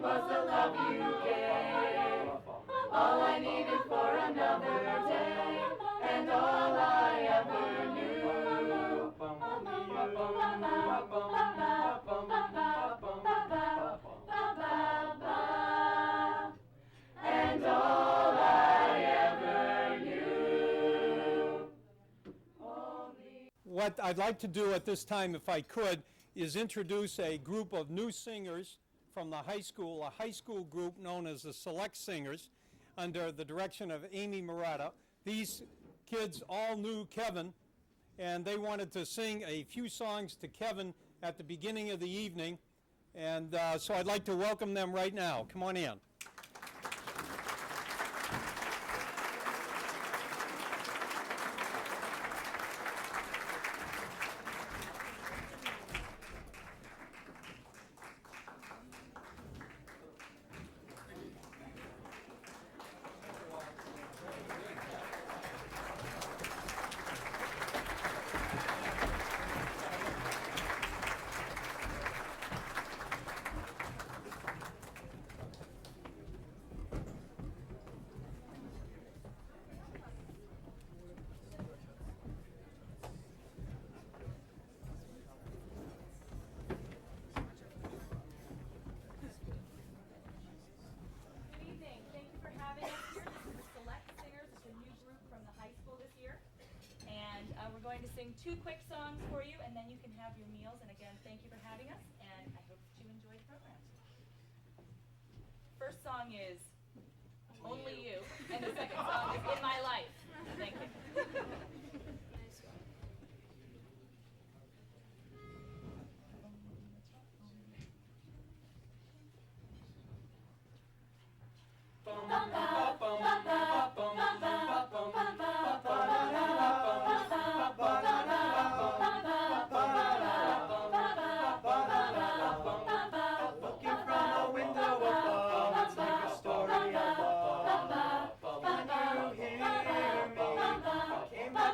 wanted was the love you gave. All I needed for another day, and all I ever knew. And all I ever knew. What I'd like to do at this time, if I could, is introduce a group of new singers from the high school, a high school group known as the Select Singers, under the direction of Amy Murata. These kids all knew Kevin, and they wanted to sing a few songs to Kevin at the beginning of the evening, and so I'd like to welcome them right now. Come on in. We're going to sing 2 quick songs for you, and then you can have your meals. And again, thank you for having us, and I hope that you enjoy the program. First song is Only You, and the second song is In My Life. Thank you. Looking from a window above, it's like a story of love. Can you hear me? I came by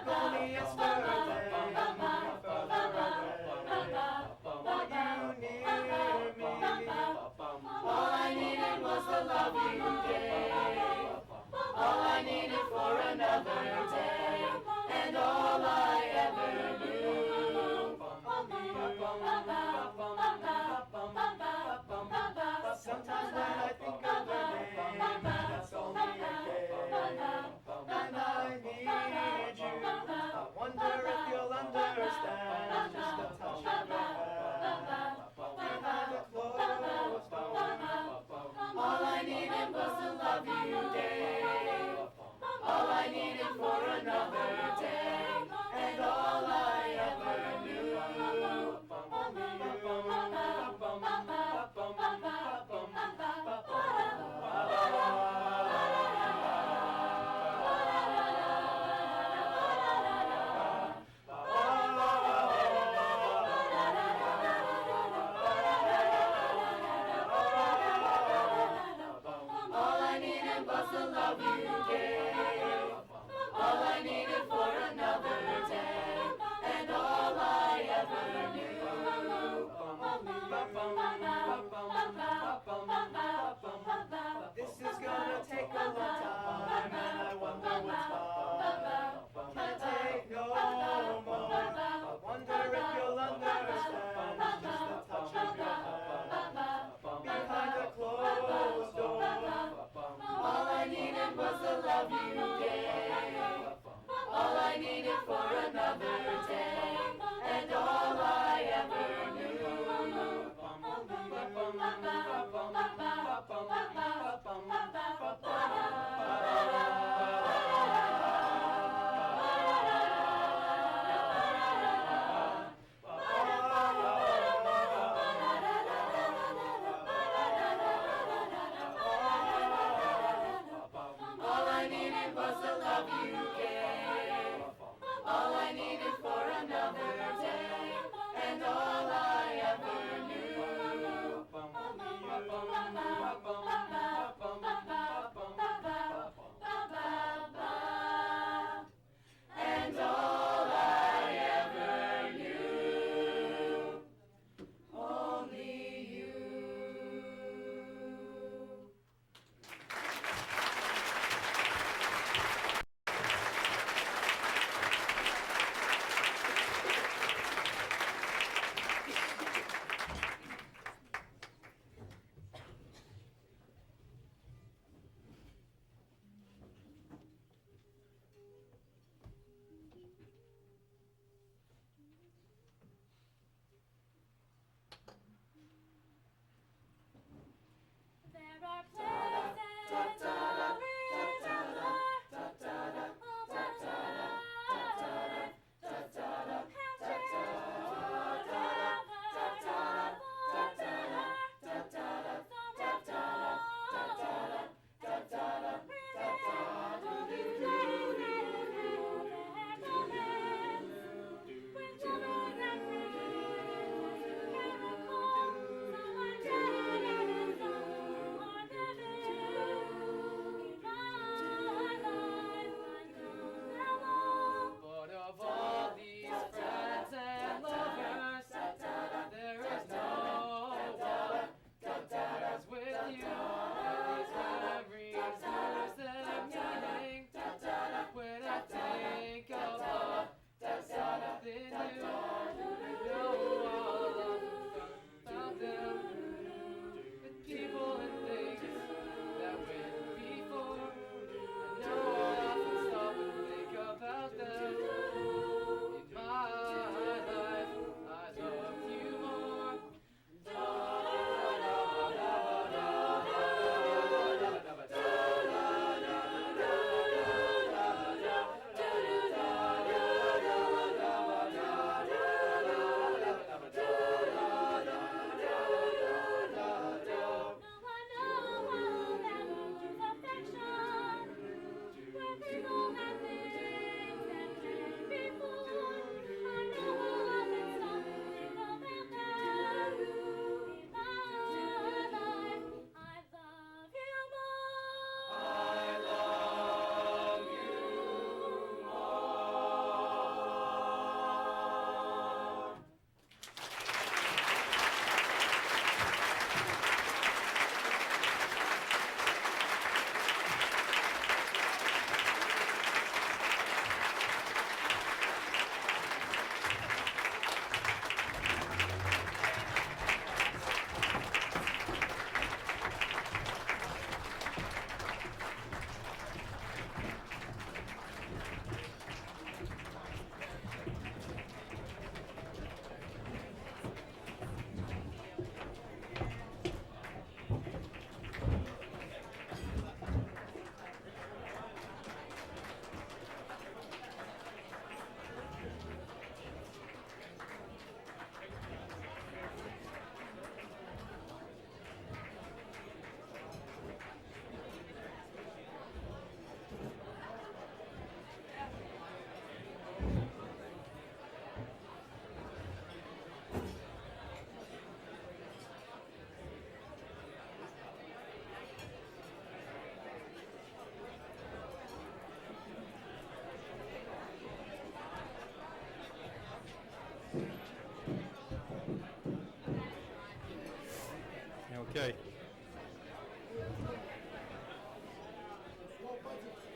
Okay.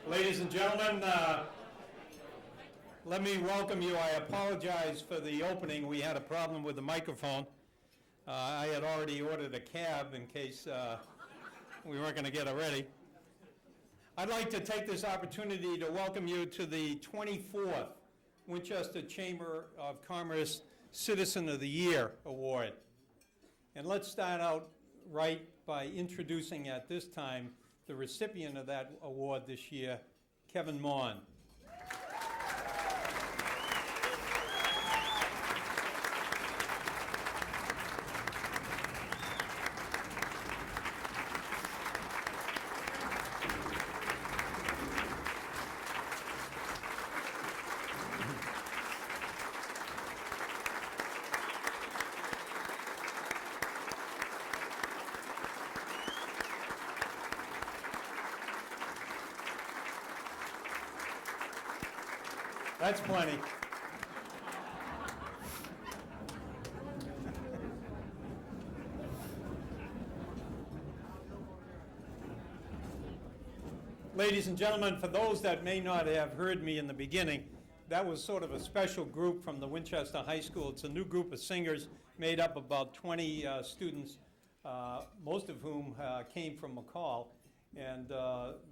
Ladies and gentlemen, let me welcome you. I apologize for the opening. We had a problem with the microphone. I had already ordered a cab in case we weren't going to get it ready. I'd like to take this opportunity to welcome you to the 24th Winchester Chamber of Commerce Citizen of the Year Award. And let's start out right by introducing at this time the recipient of that award this year, Kevin Mon. That's plenty. Ladies and gentlemen, for those that may not have heard me in the beginning, that was sort of a special group from the Winchester High School. It's a new group of singers made up of about 20 students, most of whom came from McCall. And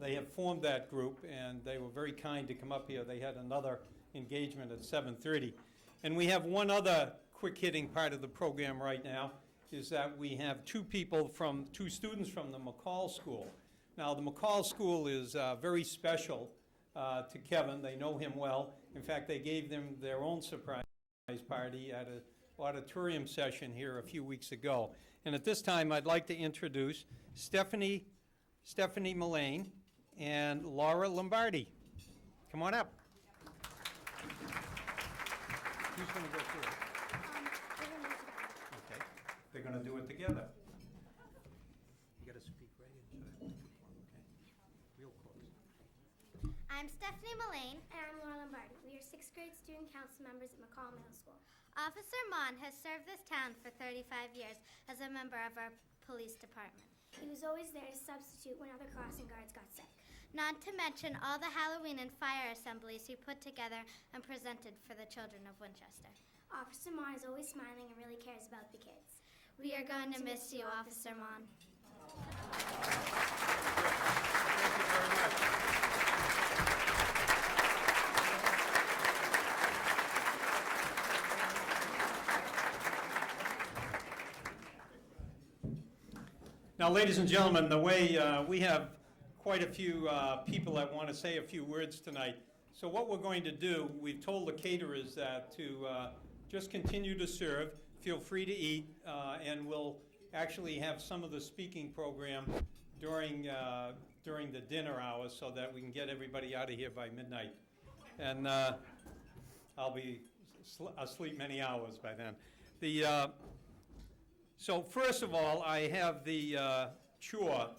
they have formed that group, and they were very kind to come up here. They had another engagement at 7:30. And we have one other quick-hitting part of the program right now, is that we have two students from the McCall School. Now, the McCall School is very special to Kevin. They know him well. In fact, they gave them their own surprise party at an auditorium session here a few weeks ago. And at this time, I'd like to introduce Stephanie Mullane and Laura Lombardi. Come on up. Who's going to go through it? Okay. They're going to do it together. You got to speak right into it. Okay. Real close. I'm Stephanie Mullane. And I'm Laura Lombardi. We are 6th grade student council members at McCall Middle School. Officer Mon has served this town for 35 years as a member of our police department. He was always there to substitute when other crossing guards got sick. Not to mention all the Halloween and fire assemblies he put together and presented for the children of Winchester. Officer Mon is always smiling and really cares about the kids. We are going to miss you, Officer Mon. Now, ladies and gentlemen, the way we have quite a few people that want to say a few words tonight. So what we're going to do, we've told the caterers that to just continue to serve, feel free to eat, and we'll actually have some of the speaking program during the dinner hours so that we can get everybody out of here by midnight. And I'll be asleep many hours by then. So first of all, I have the chore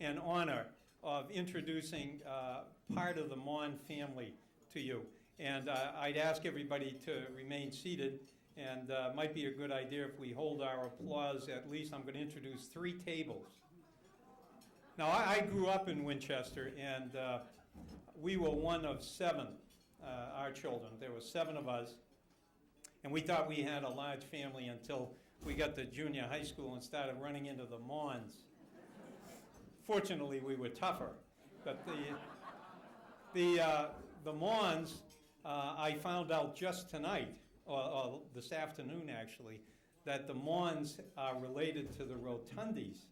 and honor of introducing part of the Mon family to you. And I'd ask everybody to remain seated, and it might be a good idea if we hold our applause. At least I'm going to introduce 3 tables. Now, I grew up in Winchester, and we were one of 7, our children. There were 7 of us, and we thought we had a large family until we got to junior high school and started running into the Mons. Fortunately, we were tougher, but the Mons, I found out just tonight, or this afternoon actually, that the Mons are related to the Rotundis.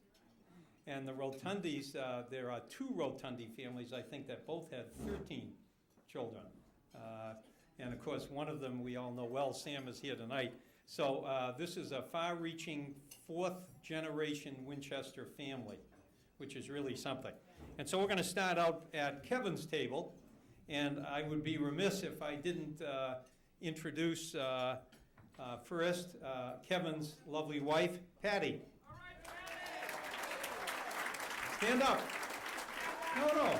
And the Rotundis, there are 2 Rotundi families, I think, that both had 13 children. And of course, one of them we all know well. Sam is here tonight. So this is a far-reaching 4th generation Winchester family, which is really something. And so we're going to start out at Kevin's table, and I would be remiss if I didn't introduce first Kevin's lovely wife, Patty. Stand up. No.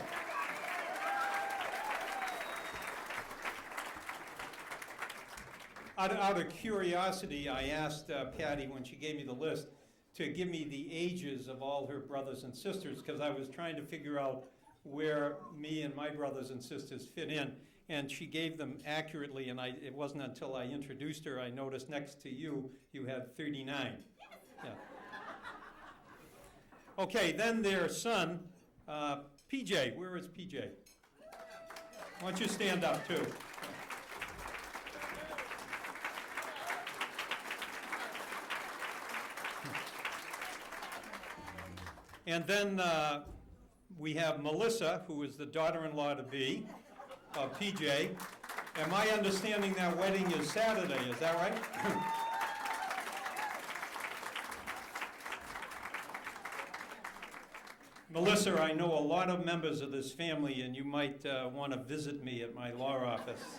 out of curiosity, I asked Patty, when she gave me the list, to give me the ages of all her brothers and sisters, because I was trying to figure out where me and my brothers and sisters fit in. And she gave them accurately, and it wasn't until I introduced her I noticed next to you, you had 39. Yeah. Okay, then their son, PJ. Where is PJ? Why don't you stand up, too? And then we have Melissa, who is the daughter-in-law to be of PJ. And my understanding that wedding is Saturday, is that right? Melissa, I know a lot of members of this family, and you might want to visit me at my law office.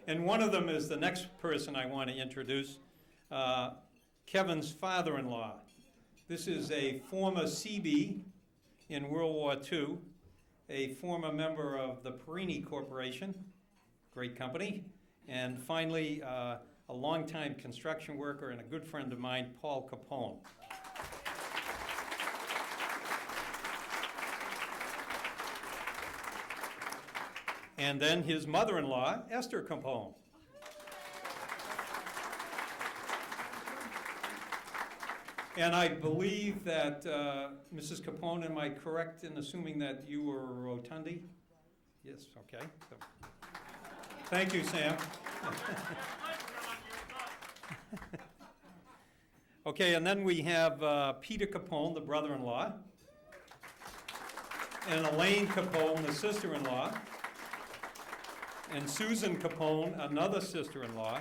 And one of them is the next person I want to introduce, Kevin's father-in-law. This is a former Seabee in World War II, a former member of the Perini Corporation, great company, and finally, a longtime construction worker and a good friend of mine, Paul Capone. And then his mother-in-law, Esther Capone. And I believe that, Mrs. Capone, am I correct in assuming that you were a Rotundi? Yes, okay. So, thank you, Sam. Okay, and then we have Peter Capone, the brother-in-law, and Elaine Capone, the sister-in-law, and Susan Capone, another sister-in-law.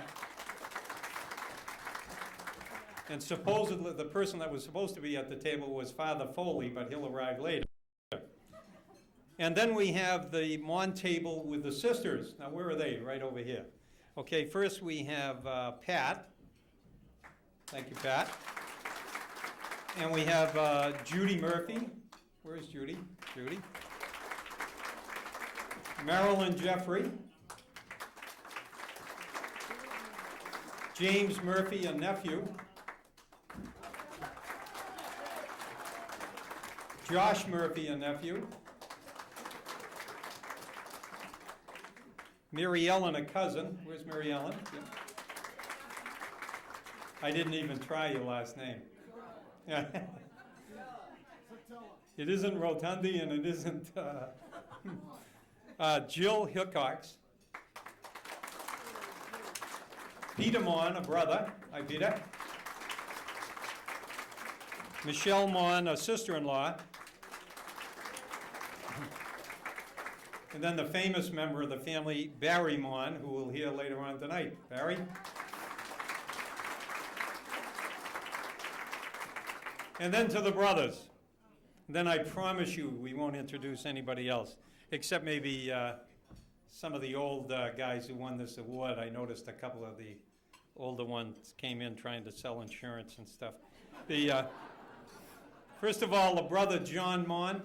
And supposedly, the person that was supposed to be at the table was Father Foley, but he'll arrive later. And then we have the Mon table with the sisters. Now, where are they? Right over here. Okay, first we have Pat. Thank you, Pat. And we have Judy Murphy. Where's Judy? Judy. Marilyn Jeffrey. James Murphy, a nephew. Josh Murphy, a nephew. Mary Ellen, a cousin. Where's Mary Ellen? Yep. I didn't even try your last name. Yeah. It isn't Rotundi and it isn't Jill Hickox. Peter Mon, a brother. Hi, Peter. Michelle Mon, a sister-in-law. And then the famous member of the family, Barry Mon, who we'll hear later on tonight. Barry? And then to the brothers. And then I promise you we won't introduce anybody else, except maybe some of the old guys who won this award. I noticed a couple of the older ones came in trying to sell insurance and stuff. First of all, the brother John Mon.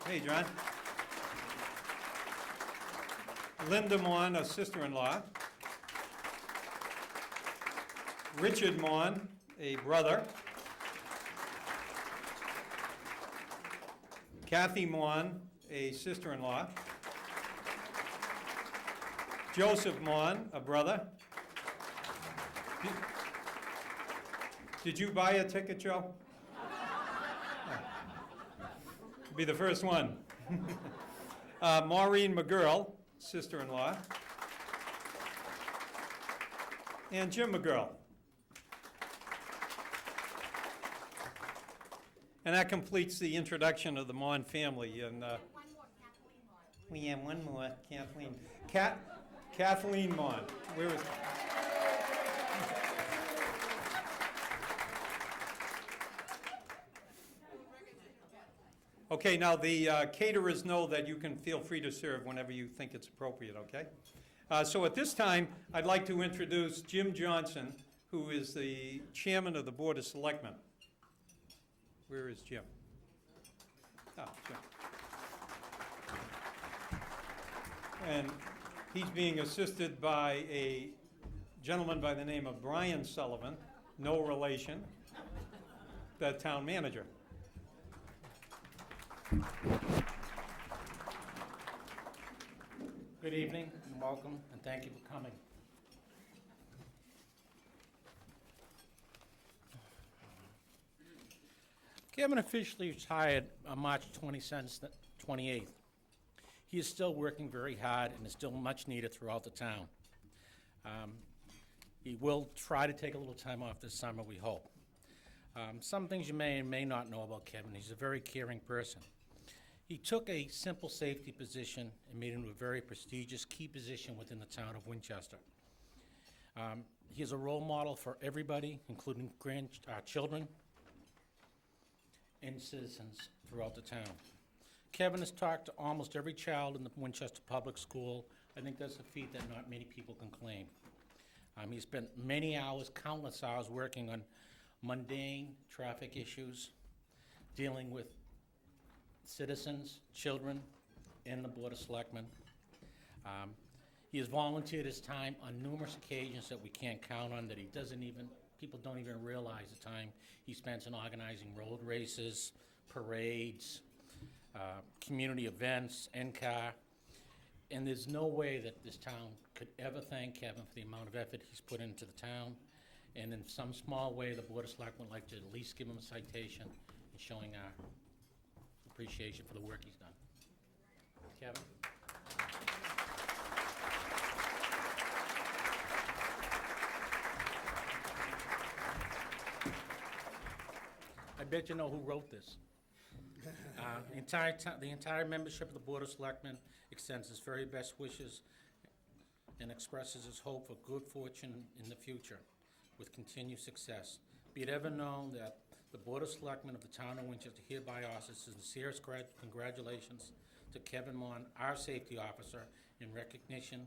Hey, John. Linda Mon, a sister-in-law. Richard Mon, a brother. Kathy Mon, a sister-in-law. Joseph Mon, a brother. Did you buy a ticket, Joe? Be the first one. Maureen McGurl, sister-in-law. And Jim McGurl. And that completes the introduction of the Mon family. And One more, Kathleen Mon. we have one more, Kathleen. Kathleen Mon. Where is? Okay, now the caterers know that you can feel free to serve whenever you think it's appropriate, okay? So at this time, I'd like to introduce Jim Johnson, who is the chairman of the Board of Selectmen. Where is Jim? Oh, Jim. And He's being assisted by a gentleman by the name of Brian Sullivan, no relation, the town manager. Good evening and welcome, and thank you for coming. Kevin officially retired on March 28th. He is still working very hard and is still much needed throughout the town. He will try to take a little time off this summer, we hope. Some things you may and may not know about Kevin. He's a very caring person. He took a simple safety position and made it into a very prestigious key position within the town of Winchester. He is a role model for everybody, including children and citizens throughout the town. Kevin has talked to almost every child in the Winchester Public School. I think that's a feat that not many people can claim. He spent many hours, countless hours, working on mundane traffic issues, dealing with citizens, children, and the Board of Selectmen. He has volunteered his time on numerous occasions that we can't count on, that people don't even realize the time he spends in organizing road races, parades, community events, NCAR. And there's no way that this town could ever thank Kevin for the amount of effort he's put into the town. And in some small way, the Board of Selectmen would like to at least give him a citation and showing our appreciation for the work he's done. Kevin? I bet you know who wrote this. The entire membership of the Board of Selectmen extends its very best wishes and expresses its hope for good fortune in the future with continued success. Be it ever known that the Board of Selectmen of the town of Winchester hereby offers sincerest congratulations to Kevin Mon, our safety officer, in recognition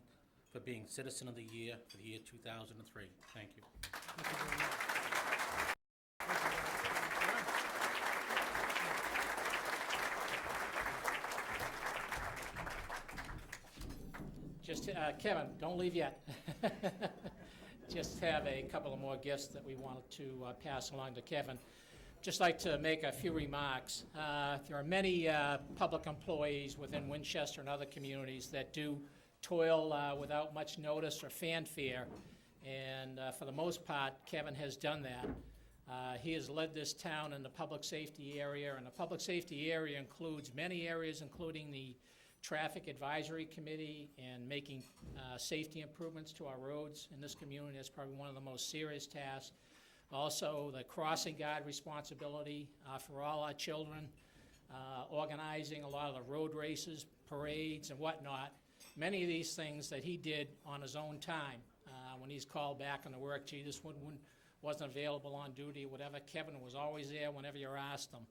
for being Citizen of the Year for the year 2003. Thank you. Kevin, don't leave yet. Just have a couple of more gifts that we wanted to pass along to Kevin. Just like to make a few remarks. There are many public employees within Winchester and other communities that do toil without much notice or fanfare, and for the most part, Kevin has done that. He has led this town in the public safety area, and the public safety area includes many areas, including the Traffic Advisory Committee and making safety improvements to our roads in this community. That's probably one of the most serious tasks. Also, the crossing guard responsibility for all our children, organizing a lot of the road races, parades, and whatnot. Many of these things that he did on his own time. When he's called back on the work, gee, this one wasn't available on duty or whatever, Kevin was always there whenever you asked him.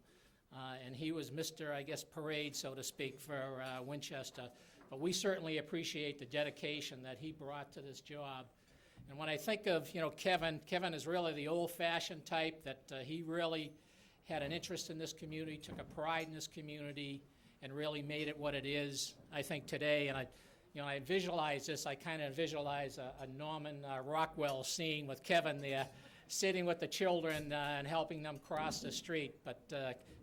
And he was Mr., I guess, Parade, so to speak, for Winchester. But we certainly appreciate the dedication that he brought to this job. And when I think of, Kevin is really the old-fashioned type that he really had an interest in this community, took a pride in this community, and really made it what it is, I think, today. And I visualize this. I kind of visualize a Norman Rockwell scene with Kevin there, sitting with the children and helping them cross the street. But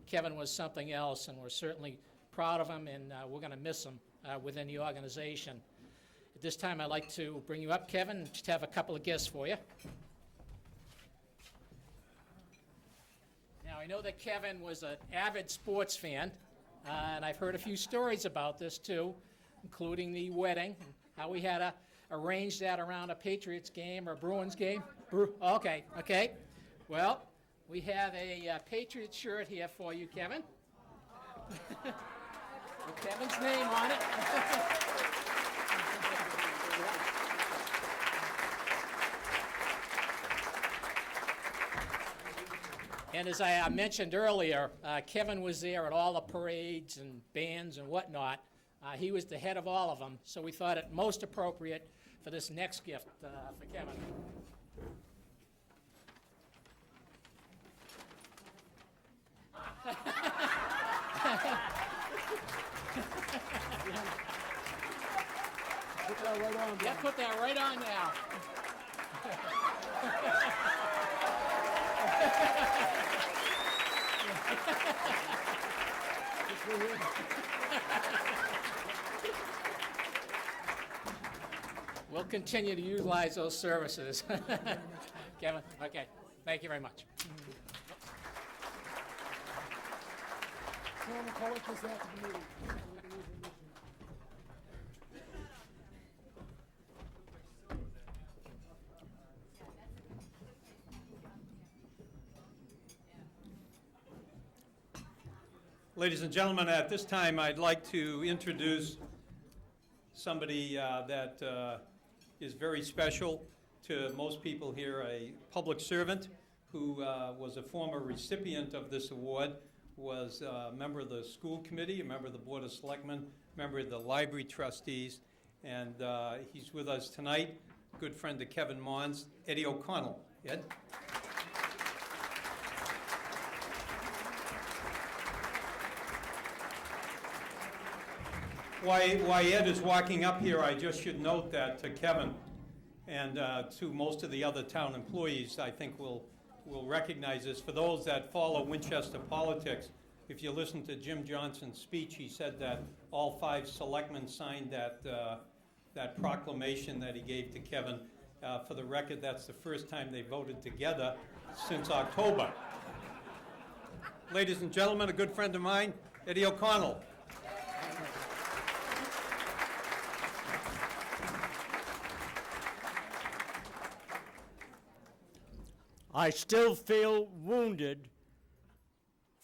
Kevin was something else, and we're certainly proud of him, and we're going to miss him within the organization. At this time, I'd like to bring you up, Kevin, and just have a couple of gifts for you. Now, I know that Kevin was an avid sports fan, and I've heard a few stories about this, too, including the wedding, and how we had to arrange that around a Patriots game or a Bruins game. Okay. Well, we have a Patriots shirt here for you, Kevin, with Kevin's name on it. And as I mentioned earlier, Kevin was there at all the parades and bands and whatnot. He was the head of all of them, so we thought it most appropriate for this next gift for Kevin. that right on. Yeah, put that right on now. We'll continue to utilize those services. Kevin, okay, thank you very much. Tom, call it this after the meeting. Ladies and gentlemen, at this time, I'd like to introduce somebody that is very special to most people here, a public servant who was a former recipient of this award, was a member of the school committee, a member of the Board of Selectmen, member of the library trustees, and he's with us tonight, good friend of Kevin Mons, Eddie O'Connell. Ed? While Ed is walking up here, I just should note that to Kevin and to most of the other town employees, I think will recognize this. For those that follow Winchester politics, if you listen to Jim Johnson's speech, he said that all 5 selectmen signed that proclamation that he gave to Kevin. For the record, that's the first time they voted together since October. Ladies and gentlemen, a good friend of mine, Eddie O'Connell. I still feel wounded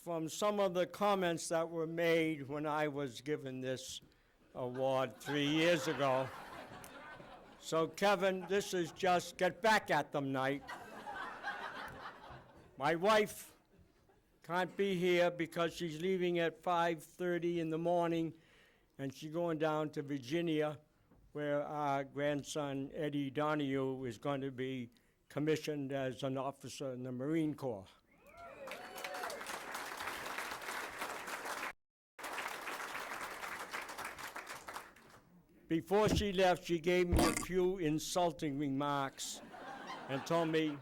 from some of the comments that were made when I was given this award 3 years ago. So Kevin, this is just get back at them night. My wife can't be here because she's leaving at 5:30 in the morning and she's going down to Virginia where our grandson Eddie Donahue is going to be commissioned as an officer in the Marine Corps. Before she left, she gave me a few insulting remarks and told me,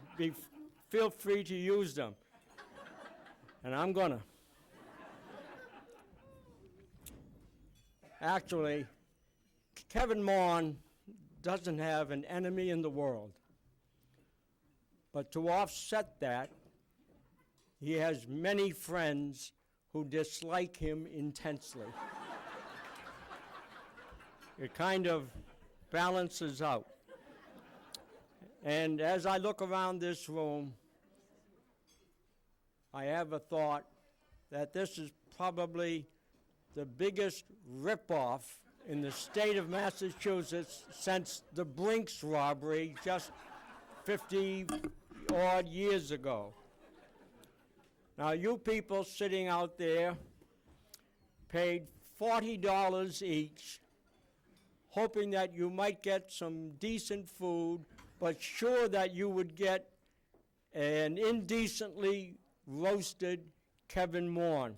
feel free to use them. And I'm gonna. Actually, Kevin Mon doesn't have an enemy in the world. But to offset that, he has many friends who dislike him intensely. It kind of balances out. And as I look around this room, I have a thought that this is probably the biggest ripoff in the state of Massachusetts since the Brinks robbery just 50-odd years ago. Now, you people sitting out there paid $40 each, hoping that you might get some decent food, but sure that you would get an indecently roasted Kevin Mon.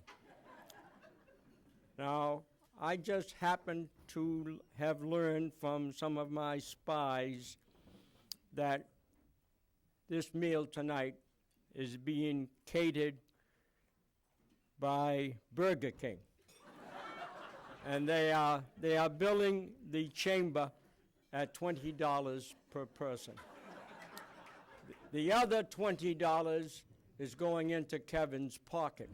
Now, I just happen to have learned from some of my spies that this meal tonight is being catered by Burger King. And they are billing the chamber at $20 per person. The other $20 is going into Kevin's pocket.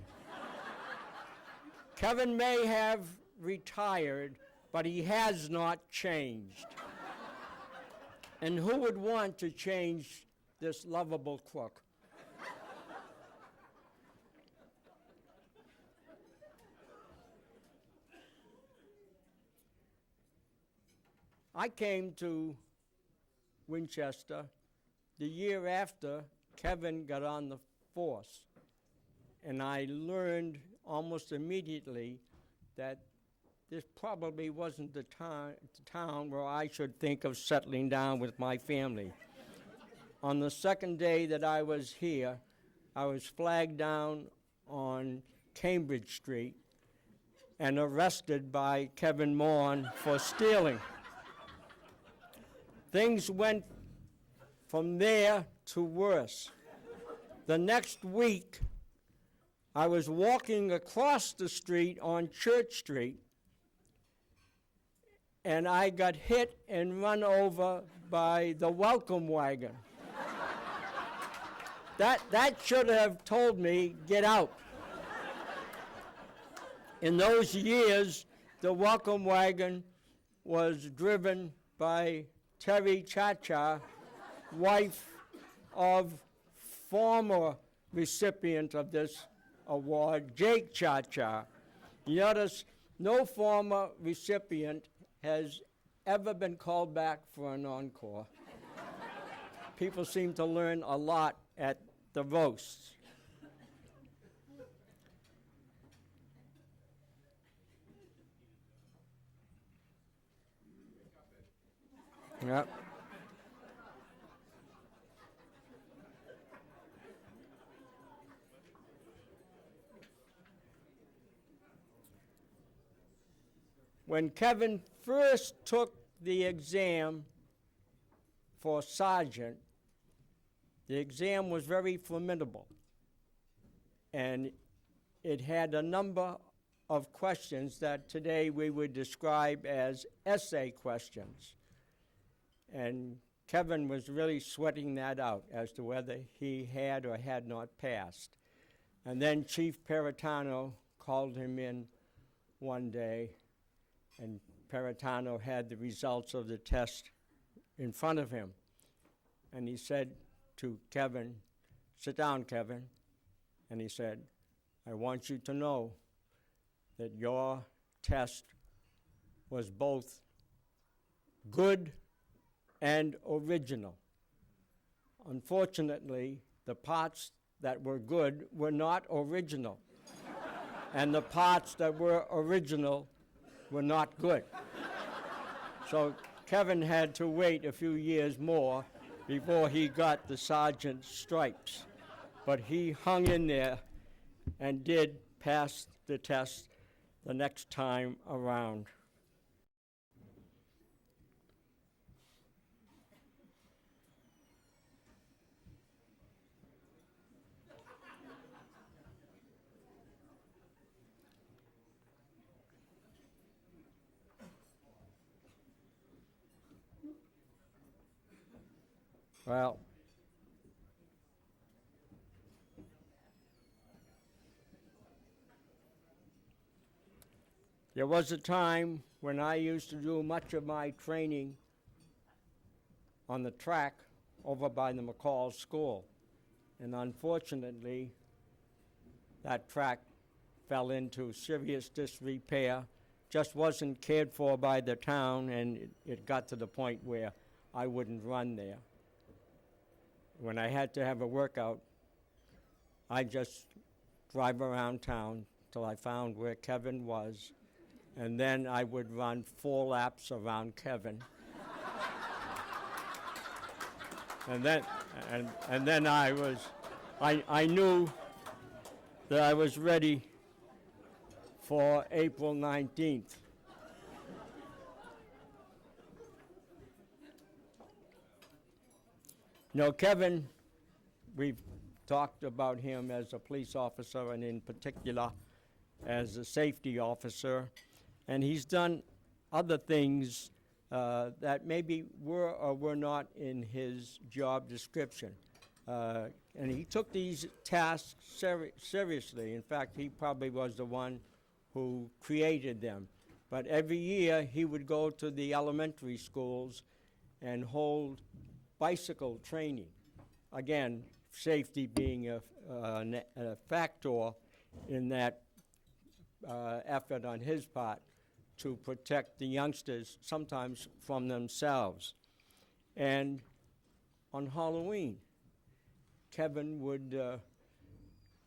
Kevin may have retired, but he has not changed. And who would want to change this lovable crook? I came to Winchester the year after Kevin got on the force, and I learned almost immediately that this probably wasn't the town where I should think of settling down with my family. On the second day that I was here, I was flagged down on Cambridge Street and arrested by Kevin Mon for stealing. things went from there to worse. The next week, I was walking across the street on Church Street, and I got hit and run over by the welcome wagon. That should have told me, get out. In those years, the welcome wagon was driven by Terry Cha-Cha, wife of former recipient of this award, Jake Cha-Cha. You notice no former recipient has ever been called back for an encore. People seem to learn a lot at the roasts. Yep. When Kevin first took the exam for sergeant, the exam was very formidable, and it had a number of questions that today we would describe as essay questions. And Kevin was really sweating that out as to whether he had or had not passed. And then Chief Peritano called him in one day, and Peritano had the results of the test in front of him. And he said to Kevin, "Sit down, Kevin." And he said, "I want you to know that your test was both good and original. Unfortunately, the parts that were good were not original, and the parts that were original were not good." So Kevin had to wait a few years more before he got the sergeant's stripes. But he hung in there and did pass the test the next time around. Well, there was a time when I used to do much of my training on the track over by the McCall School. And unfortunately, that track fell into serious disrepair, just wasn't cared for by the town, and it got to the point where I wouldn't run there. When I had to have a workout, I just drive around town till I found where Kevin was, and then I would run 4 laps around Kevin. and then I knew that I was ready for April 19th. Now, Kevin, we've talked about him as a police officer and in particular as a safety officer, and he's done other things that maybe were or were not in his job description. And he took these tasks seriously. In fact, he probably was the one who created them. But every year he would go to the elementary schools and hold bicycle training. Again, safety being a factor in that effort on his part to protect the youngsters, sometimes from themselves. And on Halloween, Kevin would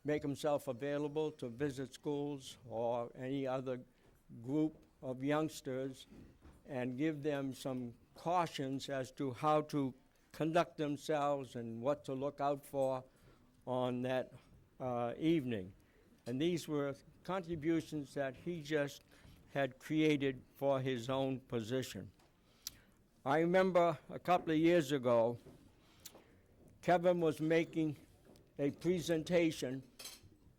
make himself available to visit schools or any other group of youngsters and give them some cautions as to how to conduct themselves and what to look out for on that evening. And these were contributions that he just had created for his own position. I remember a couple of years ago, Kevin was making a presentation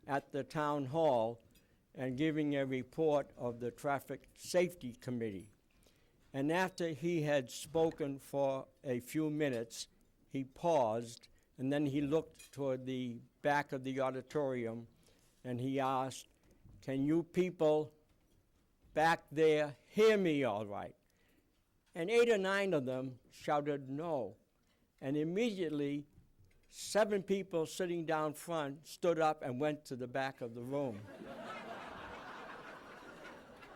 at the town hall and giving a report of the Traffic Safety Committee. And after he had spoken for a few minutes, he paused, and then he looked toward the back of the auditorium, and he asked, "Can you people back there hear me all right?" And 8 or 9 of them shouted no. And immediately, 7 people sitting down front stood up and went to the back of the room.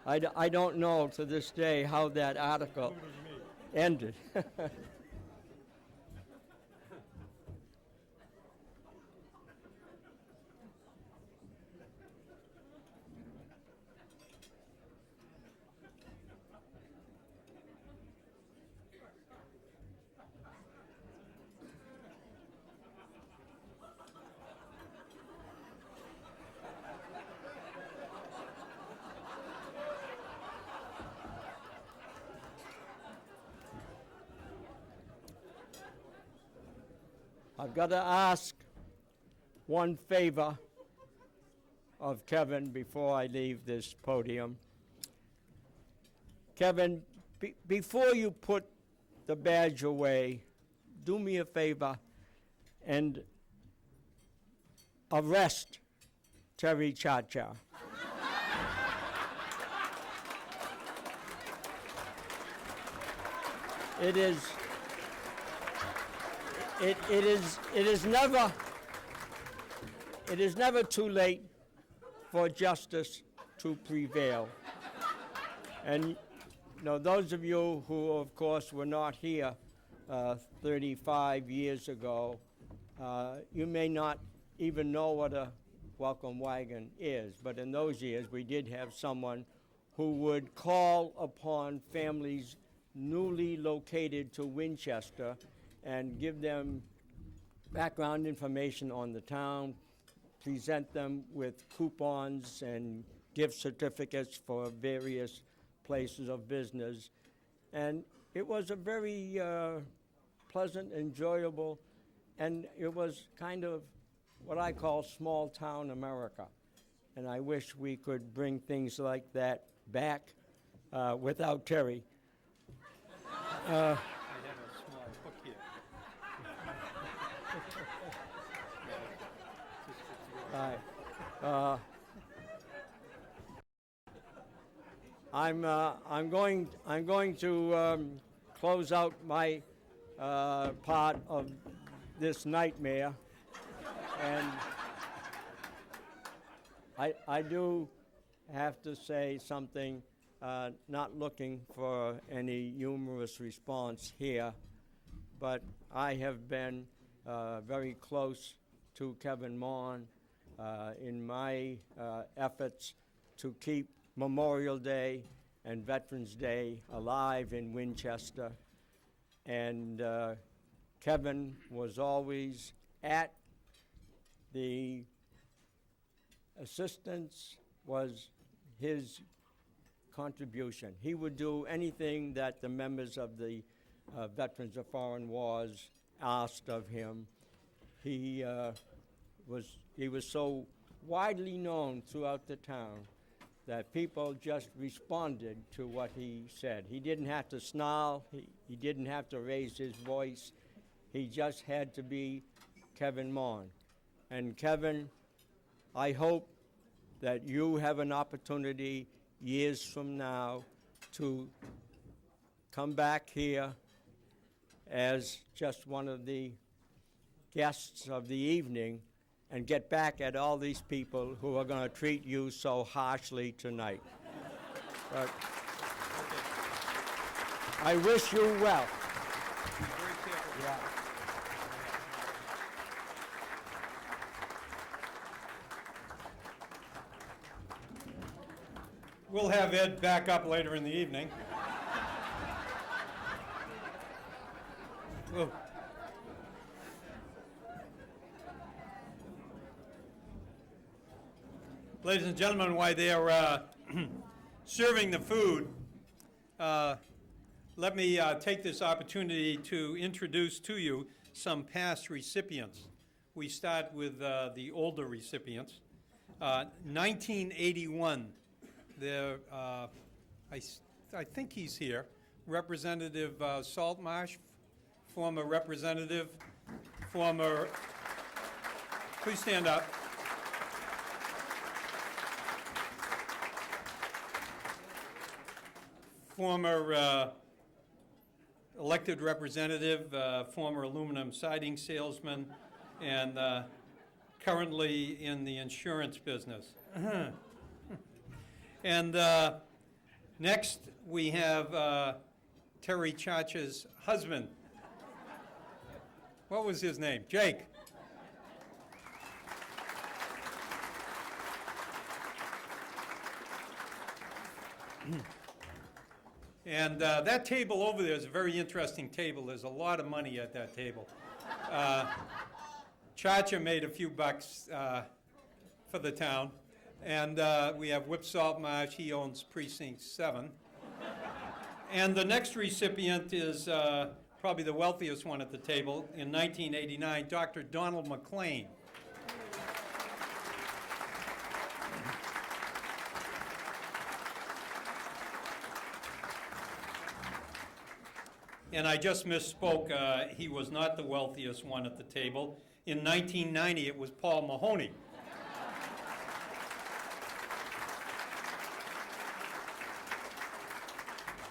I don't know to this day how that article ended. I've got to ask one favor of Kevin before I leave this podium. Kevin, before you put the badge away, do me a favor and arrest Terry Cha-Cha. It is never too late for justice to prevail. And those of you who, of course, were not here 35 years ago, you may not even know what a welcome wagon is. But in those years, we did have someone who would call upon families newly located to Winchester and give them background information on the town, present them with coupons and gift certificates for various places of business. And it was a very pleasant, enjoyable, and it was kind of what I call small town America. And I wish we could bring things like that back without Terry. I have a small book here. I'm going to close out my part of this nightmare, and I do have to say something, not looking for any humorous response here, but I have been very close to Kevin Mon in my efforts to keep Memorial Day and Veterans Day alive in Winchester. And Kevin was always at the assistance was his contribution. He would do anything that the members of the Veterans of Foreign Wars asked of him. He was so widely known throughout the town that people just responded to what he said. He didn't have to snarl. He didn't have to raise his voice. He just had to be Kevin Mon. And Kevin, I hope that you have an opportunity years from now to come back here as just one of the guests of the evening and get back at all these people who are going to treat you so harshly tonight. But I wish you well. Yeah. We'll have Ed back up later in the evening. Whoa. Ladies and gentlemen, while they're serving the food, let me take this opportunity to introduce to you some past recipients. We start with the older recipients. 1981, there, I think he's here, Representative Saltmarsh, former representative, former, please stand up. Former elected representative, former aluminum siding salesman, and currently in the insurance business. And next, we have Terry Chacha's husband. What was his name? Jake. And that table over there is a very interesting table. There's a lot of money at that table. Chacha made a few bucks for the town. And we have Whip Saltmarsh. He owns Precinct 7. And the next recipient is probably the wealthiest one at the table. In 1989, Dr. Donald McLean. And I just misspoke. He was not the wealthiest one at the table. In 1990, it was Paul Mahoney.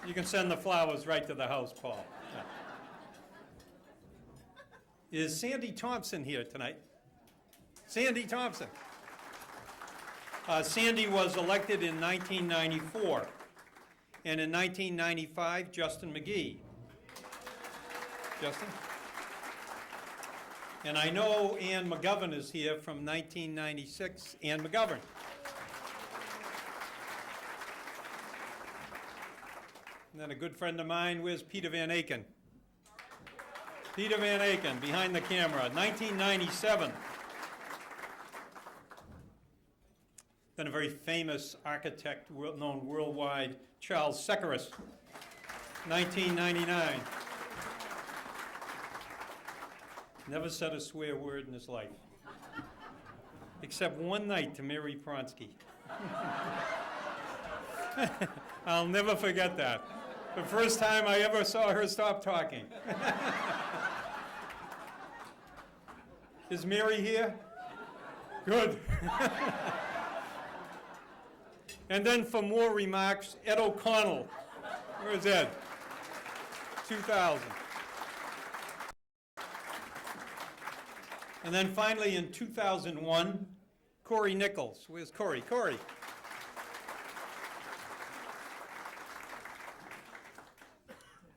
You can send the flowers right to the house, Paul. Yeah. Is Sandy Thompson here tonight? Sandy Thompson. Sandy was elected in 1994. And in 1995, Justin McGee. Justin? And I know Ann McGovern is here from 1996. Ann McGovern. And then a good friend of mine, where's Peter Van Aken? Peter Van Aken, behind the camera, 1997. Then a very famous architect, known worldwide, Charles Sekeres, 1999. Never said a swear word in his life, except one night to Mary Pronsky. I'll never forget that. The first time I ever saw her stop talking. Is Mary here? Good. And then for more remarks, Ed O'Connell. Where's Ed? 2000. And then finally in 2001, Corey Nichols. Where's Corey? Corey.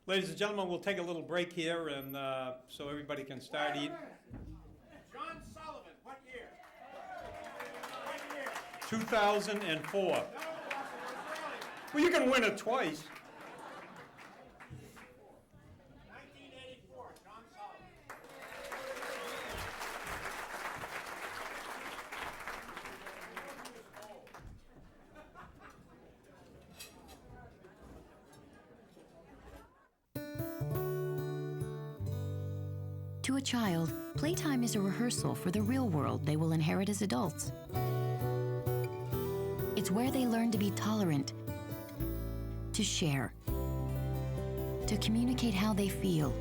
Ladies and gentlemen, we'll take a little break here and so everybody can start eating. John Sullivan, what year? 2004. Well, you can win it twice. 1984, John Sullivan. To a child, playtime is a rehearsal for the real world they will inherit as adults. It's where they learn to be tolerant, to share, to communicate how they feel,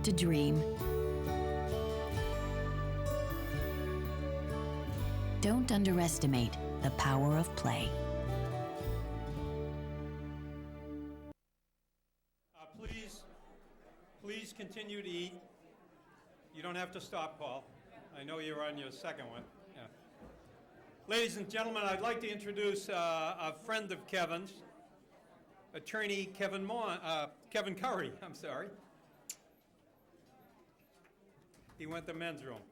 to dream. Don't underestimate the power of play. Please continue to eat. You don't have to stop, Paul. I know you're on your second one. Yeah. Ladies and gentlemen, I'd like to introduce a friend of Kevin's, attorney Kevin Curry. I'm sorry. He went to men's room.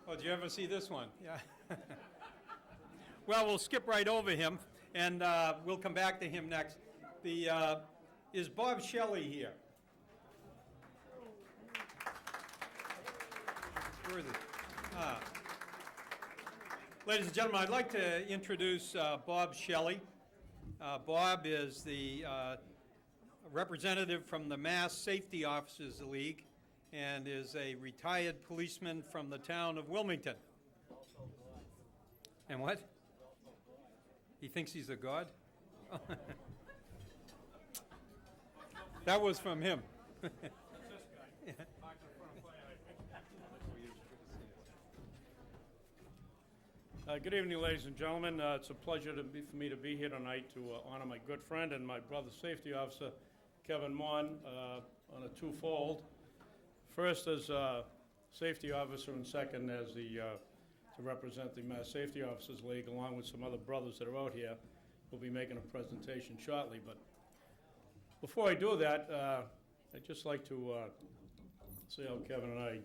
Oh, did you ever see this one? Yeah. Well, we'll skip right over him, and we'll come back to him next. Is Bob Shelley here? Where is he? Ladies and gentlemen, I'd like to introduce Bob Shelley. Bob is the representative from the Mass Safety Officers League and is a retired policeman from the town of Wilmington. And what? He thinks he's a god? That was from him. Good evening, ladies and gentlemen. It's a pleasure for me to be here tonight to honor my good friend and my brother safety officer, Kevin Mon, on a twofold. First as safety officer and second as to represent the Mass Safety Officers League, along with some other brothers that are out here. We'll be making a presentation shortly. But before I do that, I'd just like to say how Kevin and I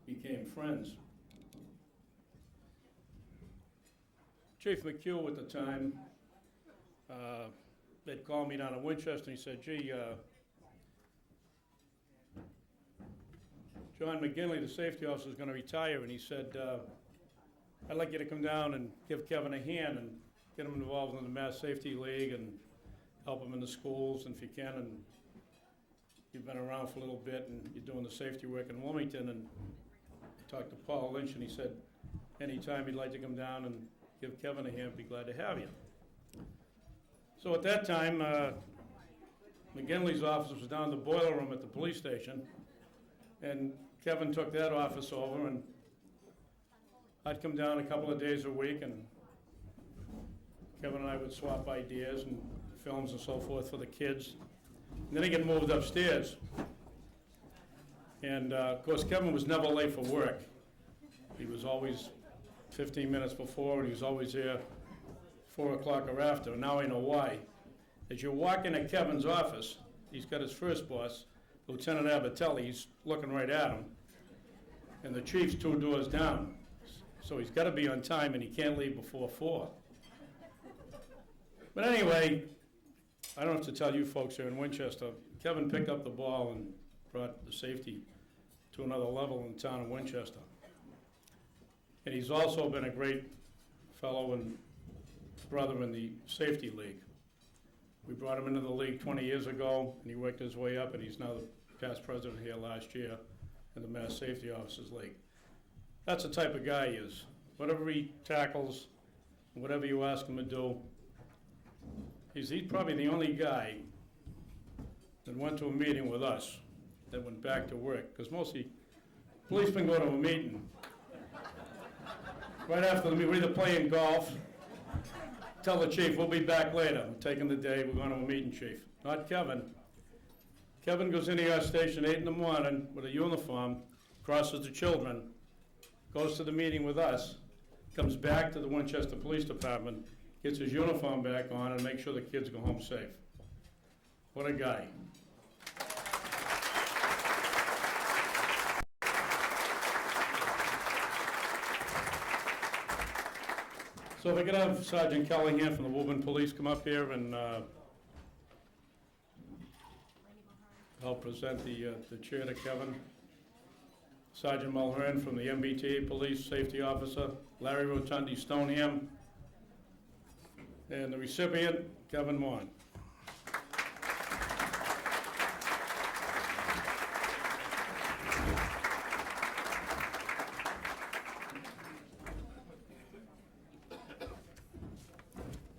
became friends. Chief McHugh at the time, they'd called me down to Winchester and he said, gee, John McGinley, the safety officer, is going to retire, and he said, I'd like you to come down and give Kevin a hand and get him involved in the Mass Safety League and help him in the schools, and if you can, and you've been around for a little bit and you're doing the safety work in Wilmington. And I talked to Paul Lynch and he said, anytime you'd like to come down and give Kevin a hand, be glad to have you. So at that time, McGinley's office was down in the boiler room at the police station, and Kevin took that office over, and I'd come down a couple of days a week, and Kevin and I would swap ideas and films and so forth for the kids. And then he get moved upstairs. And of course, Kevin was never late for work. He was always 15 minutes before, and he was always here 4 o'clock or after, and now I know why. As you walk into Kevin's office, he's got his first boss, Lieutenant Abatelli. He's looking right at him, and the chief's 2 doors down. So he's got to be on time, and he can't leave before 4. But anyway, I don't have to tell you folks here in Winchester, Kevin picked up the ball and brought the safety to another level in the town of Winchester. And he's also been a great fellow and brother in the Safety League. We brought him into the league 20 years ago, and he worked his way up, and he's now the past president here last year in the Mass Safety Officers League. That's the type of guy he is. Whatever he tackles, whatever you ask him to do, he's probably the only guy that went to a meeting with us that went back to work, because mostly policemen go to a meeting right after the meeting, we're either playing golf, tell the chief, we'll be back later, I'm taking the day, we're going to a meeting, chief. Not Kevin. Kevin goes into our station 8 in the morning with a uniform, crosses the children, goes to the meeting with us, comes back to the Winchester Police Department, gets his uniform back on, and makes sure the kids go home safe. What a guy. So if I could have Sergeant Callahan from the Woburn Police come up here and help present the chair to Kevin. Sergeant Mulhern from the MBTA Police Safety Officer, Larry Rotundi Stoneham, and the recipient, Kevin Mon.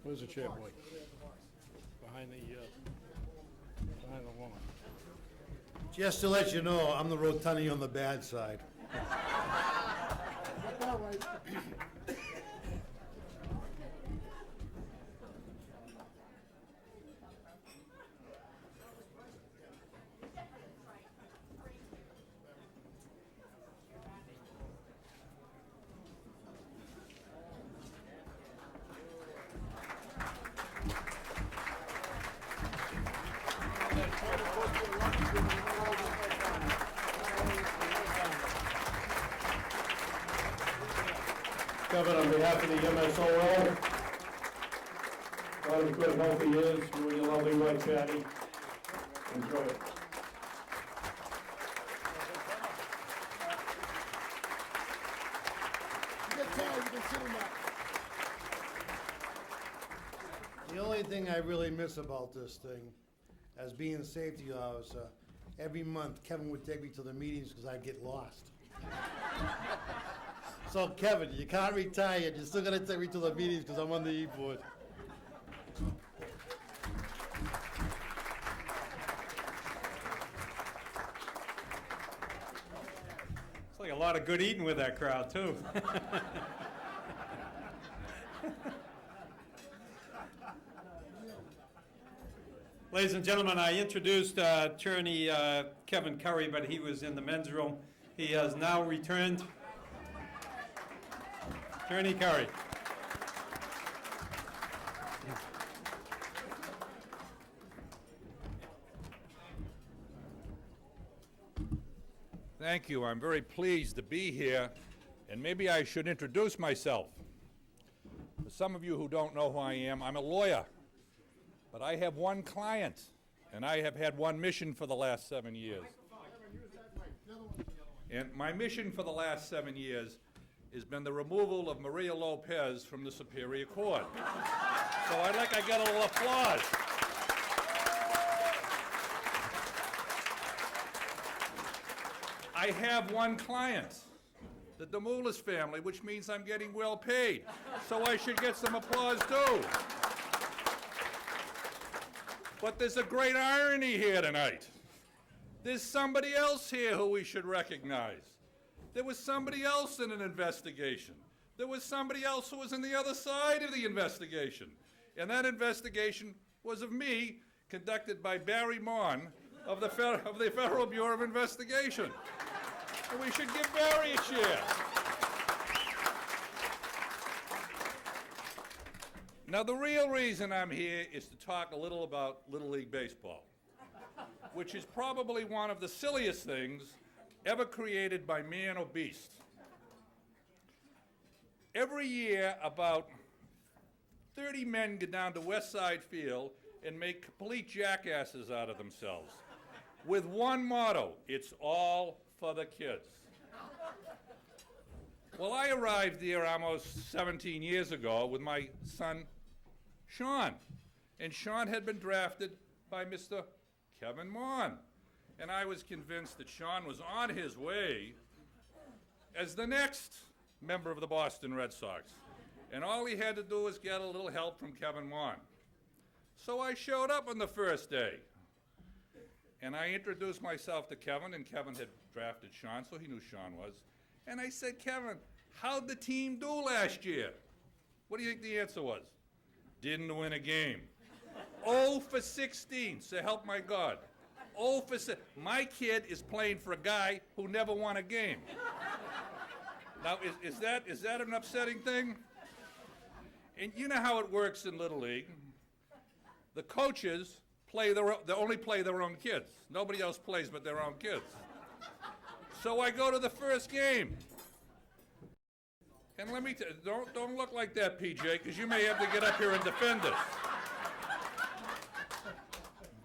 Where's the chair, boy? Behind the woman. Just to let you know, I'm the Rotundi on the bad side. Kevin, on behalf of the MSOL, glad good healthy years, you and your lovely wife, Patty. Enjoy it. The only thing I really miss about this thing, as being a safety officer, every month Kevin would take me to the meetings because I'd get lost. So Kevin, you can't retire. You're still gonna take me to the meetings because I'm on the E-board. It's like a lot of good eating with that crowd, too. Ladies and gentlemen, I introduced Attorney Kevin Curry, but he was in the men's room. He has now returned. Attorney Curry. Thank you. I'm very pleased to be here, and maybe I should introduce myself. For some of you who don't know who I am, I'm a lawyer, but I have one client, and I have had one mission for the last 7 years. And my mission for the last 7 years has been the removal of Maria Lopez from the Superior Court. So I'd like to get a little applause. I have one client, the Demoulas family, which means I'm getting well paid. So I should get some applause too. But there's a great irony here tonight. There's somebody else here who we should recognize. There was somebody else in an investigation. There was somebody else who was on the other side of the investigation. And that investigation was of me, conducted by Barry Mon of the Federal Bureau of Investigation. And we should give Barry a cheer. Now, the real reason I'm here is to talk a little about Little League Baseball, which is probably one of the silliest things ever created by man or beast. Every year, about 30 men get down to West Side Field and make complete jackasses out of themselves with one motto: it's all for the kids. Well, I arrived there almost 17 years ago with my son, Sean. And Sean had been drafted by Mr. Kevin Mon. And I was convinced that Sean was on his way as the next member of the Boston Red Sox. And all he had to do was get a little help from Kevin Mon. So I showed up on the first day. And I introduced myself to Kevin, and Kevin had drafted Sean, so he knew Sean was. And I said, Kevin, how'd the team do last year? What do you think the answer was? Didn't win a game. 0 for 16, so help my God. 0 for 6. My kid is playing for a guy who never won a game. Now, is that an upsetting thing? And you know how it works in Little League. The coaches they only play their own kids. Nobody else plays but their own kids. So I go to the first game. And let me don't look like that, PJ, because you may have to get up here and defend us.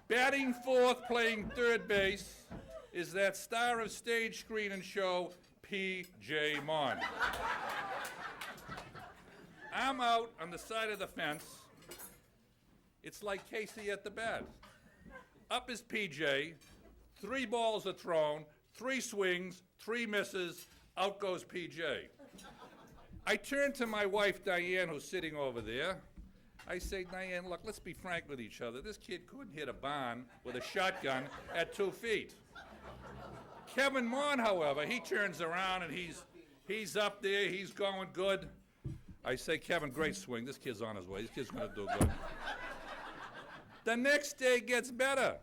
Batting fourth, playing third base, is that star of stage, screen, and show, P.J. Mon. I'm out on the side of the fence. It's like Casey at the bat. Up is P.J., 3 balls are thrown, 3 swings, 3 misses, out goes P.J. I turn to my wife, Diane, who's sitting over there. I say, Diane, look, let's be frank with each other. This kid couldn't hit a barn with a shotgun at 2 feet. Kevin Mon, however, he turns around and he's up there, he's going good. I say, Kevin, great swing. This kid's on his way. This kid's going to do good. The next day gets better.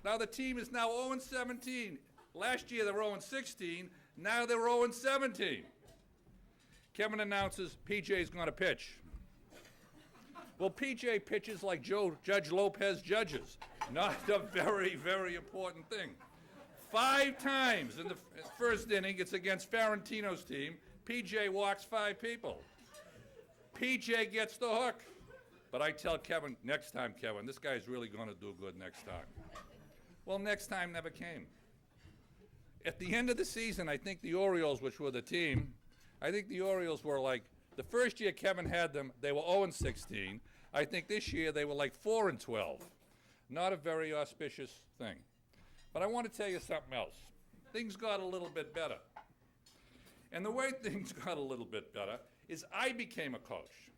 Now the team is now 0-17. Last year they were 0-16. Now they're 0-17. Kevin announces PJ's going to pitch. Well, PJ pitches like Judge Lopez judges. Not a very, very important thing. 5 times in the first inning, it's against Ferentino's team. PJ walks 5 people. PJ gets the hook. But I tell Kevin, next time, Kevin, this guy's really going to do good next time. Well, next time never came. At the end of the season, I think the Orioles, which were the team, I think the Orioles were like, the first year Kevin had them, they were 0-16. I think this year they were like 4-12. Not a very auspicious thing. But I want to tell you something else. Things got a little bit better. And the way things got a little bit better is I became a coach.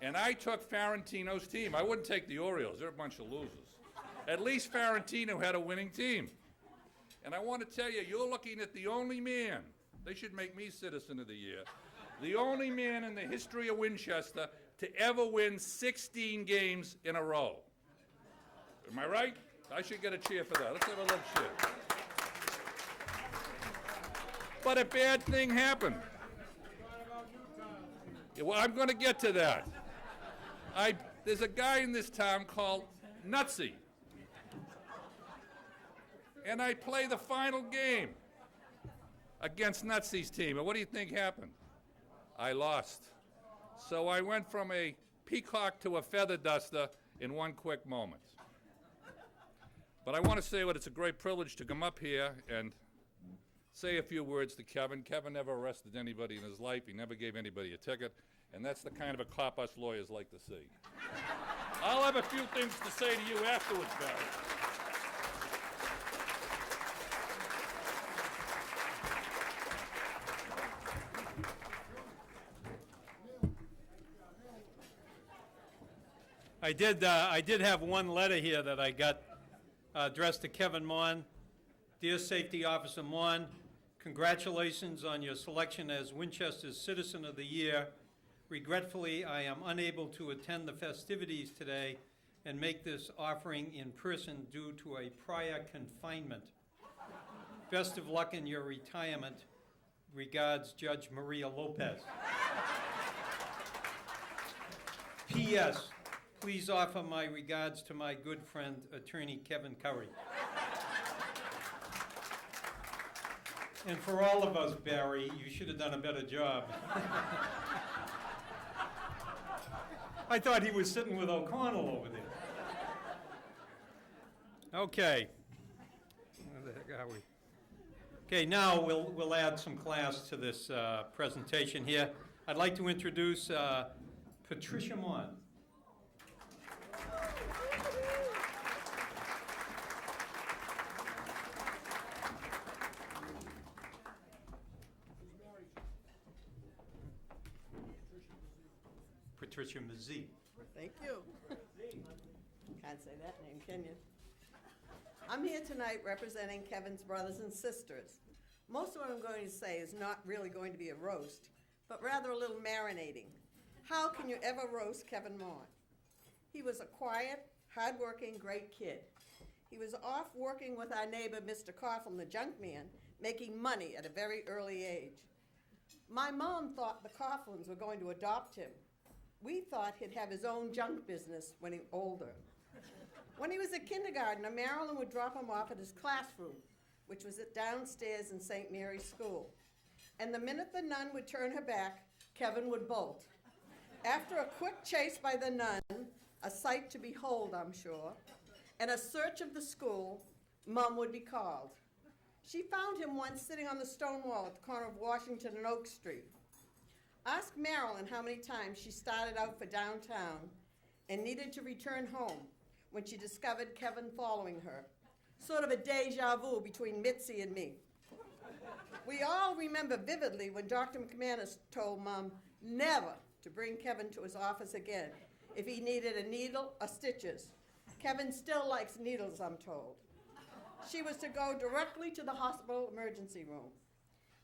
And I took Farentino's team. I wouldn't take the Orioles. They're a bunch of losers. At least Farentino had a winning team. And I want to tell you, you're looking at the only man, they should make me Citizen of the Year, the only man in the history of Winchester to ever win 16 games in a row. Am I right? I should get a cheer for that. Let's have a little cheer. But a bad thing happened. Yeah, well, I'm going to get to that. There's a guy in this town called Nutsy. And I play the final game against Nutsy's team. And what do you think happened? I lost. So I went from a peacock to a feather duster in one quick moment. But I want to say it's a great privilege to come up here and say a few words to Kevin. Kevin never arrested anybody in his life. He never gave anybody a ticket. And that's the kind of a cop us lawyers like to see. I'll have a few things to say to you afterwards, Barry. I did have one letter here that I got addressed to Kevin Mon. Dear Safety Officer Mon, congratulations on your selection as Winchester's Citizen of the Year. Regretfully, I am unable to attend the festivities today and make this offering in person due to a prior confinement. Best of luck in your retirement. Regards, Judge Maria Lopez. P.S. Please offer my regards to my good friend, Attorney Kevin Curry. And for all of us, Barry, you should have done a better job. I thought he was sitting with O'Connell over there. Okay. Where the heck are we? Okay, now we'll add some class to this presentation here. I'd like to introduce Patricia Mon. Patricia Mazzee. Thank you. Can't say that name, can you? I'm here tonight representing Kevin's brothers and sisters. Most of what I'm going to say is not really going to be a roast, but rather a little marinating. How can you ever roast Kevin Mon? He was a quiet, hard-working, great kid. He was off working with our neighbor, Mr. Coughlin, the junk man, making money at a very early age. My mom thought the Coughlins were going to adopt him. We thought he'd have his own junk business when he was older. When he was a kindergartner, Marilyn would drop him off at his classroom, which was downstairs in St. Mary's School. And the minute the nun would turn her back, Kevin would bolt. After a quick chase by the nun, a sight to behold, I'm sure, and a search of the school, Mom would be called. She found him once sitting on the stone wall at the corner of Washington and Oak Street. Ask Marilyn how many times she started out for downtown and needed to return home when she discovered Kevin following her. Sort of a deja vu between Mitzi and me. We all remember vividly when Dr. McManus told Mom never to bring Kevin to his office again if he needed a needle or stitches. Kevin still likes needles, I'm told. She was to go directly to the hospital emergency room.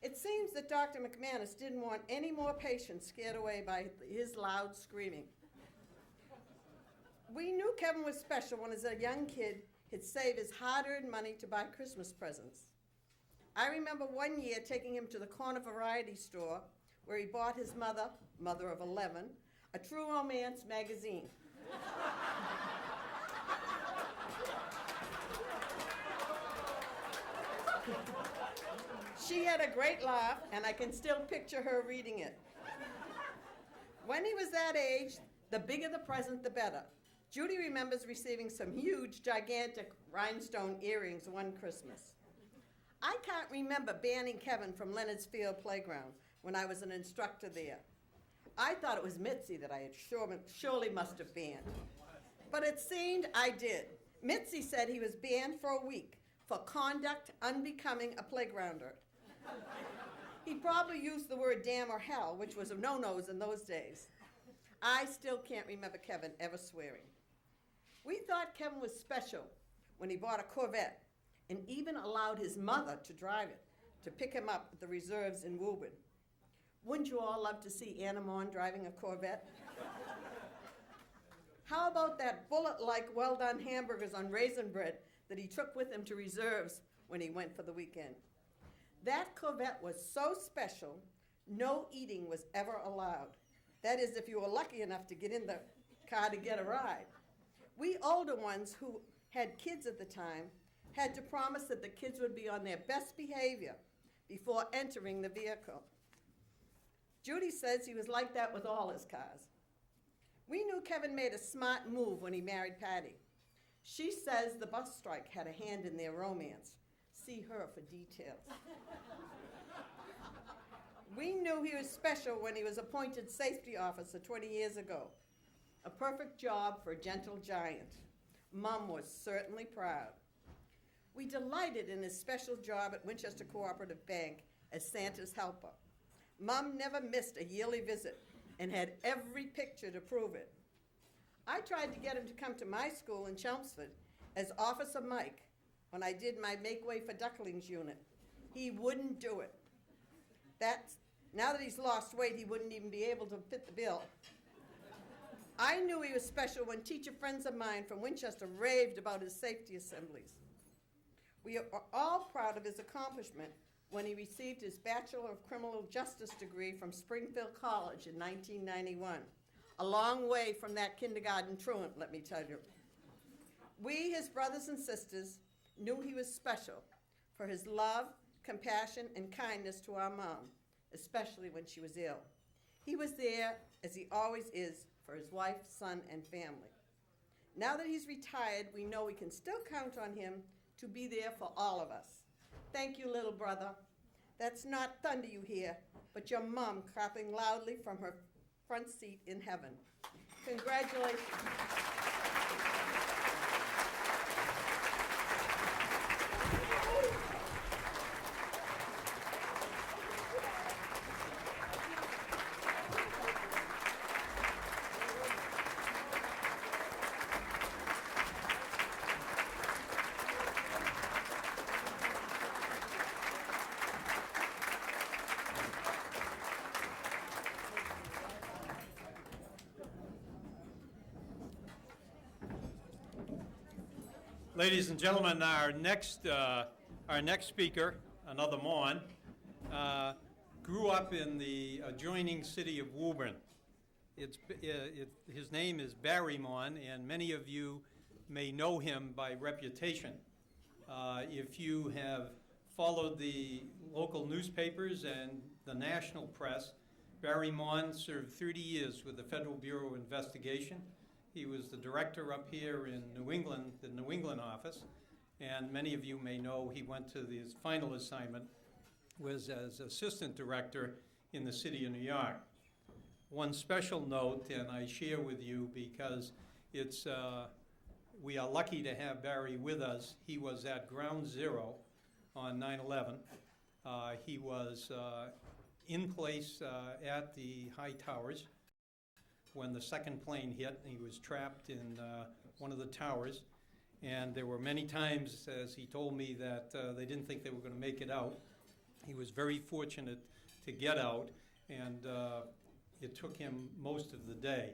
It seems that Dr. McManus didn't want any more patients scared away by his loud screaming. We knew Kevin was special when, as a young kid, he'd save his hard-earned money to buy Christmas presents. I remember one year taking him to the corner variety store where he bought his mother of 11, a True Romance magazine. She had a great laugh, and I can still picture her reading it. When he was that age, the bigger the present, the better. Judy remembers receiving some huge, gigantic rhinestone earrings one Christmas. I can't remember banning Kevin from Leonard's Field Playground when I was an instructor there. I thought it was Mitzi that I had surely must have banned. But it seemed I did. Mitzi said he was banned for a week for conduct unbecoming a playgrounder. He probably used the word damn or hell, which was a no-nos in those days. I still can't remember Kevin ever swearing. We thought Kevin was special when he bought a Corvette and even allowed his mother to drive it to pick him up at the reserves in Woburn. Wouldn't you all love to see Anna Mon driving a Corvette? How about that bullet-like well-done hamburgers on raisin bread that he took with him to reserves when he went for the weekend? That Corvette was so special, no eating was ever allowed. That is, if you were lucky enough to get in the car to get a ride. We older ones who had kids at the time had to promise that the kids would be on their best behavior before entering the vehicle. Judy says he was like that with all his cars. We knew Kevin made a smart move when he married Patty. She says the bus strike had a hand in their romance. See her for details. We knew he was special when he was appointed safety officer 20 years ago. A perfect job for a gentle giant. Mom was certainly proud. We delighted in his special job at Winchester Cooperative Bank as Santa's helper. Mom never missed a yearly visit and had every picture to prove it. I tried to get him to come to my school in Chelmsford as Officer Mike when I did my Make Way for Ducklings unit. He wouldn't do it. Now that he's lost weight, he wouldn't even be able to fit the bill. I knew he was special when teacher friends of mine from Winchester raved about his safety assemblies. We are all proud of his accomplishment when he received his Bachelor of Criminal Justice degree from Springfield College in 1991. A long way from that kindergarten truant, let me tell you. We, his brothers and sisters, knew he was special for his love, compassion, and kindness to our mom, especially when she was ill. He was there, as he always is, for his wife, son, and family. Now that he's retired, we know we can still count on him to be there for all of us. Thank you, little brother. That's not thunder you hear, but your mom clapping loudly from her front seat in heaven. Congratulations. Ladies and gentlemen, our next speaker, another Mon, grew up in the adjoining city of Woburn. His name is Barry Mon, and many of you may know him by reputation. If you have followed the local newspapers and the national press, Barry Mon served 30 years with the Federal Bureau of Investigation. He was the director up here in New England, the New England office, and many of you may know he went to his final assignment was as assistant director in the city of New York. One special note, and I share with you because it's we are lucky to have Barry with us. He was at Ground Zero on 9/11. He was in place at the high towers when the second plane hit. He was trapped in one of the towers, and there were many times, as he told me, that they didn't think they were going to make it out. He was very fortunate to get out, and it took him most of the day.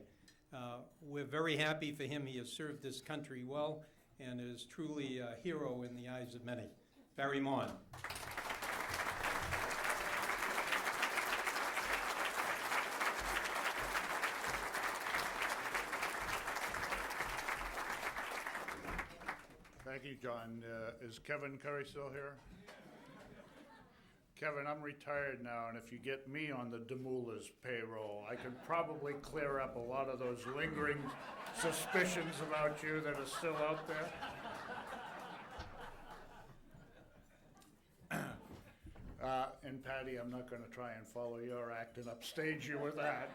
We're very happy for him. He has served this country well and is truly a hero in the eyes of many. Barry Mon. Thank you, John. Is Kevin Curry still here? Kevin, I'm retired now, and if you get me on the DeMoulas payroll, I can probably clear up a lot of those lingering suspicions about you that are still out there. And Patty, I'm not going to try and follow your act and upstage you with that.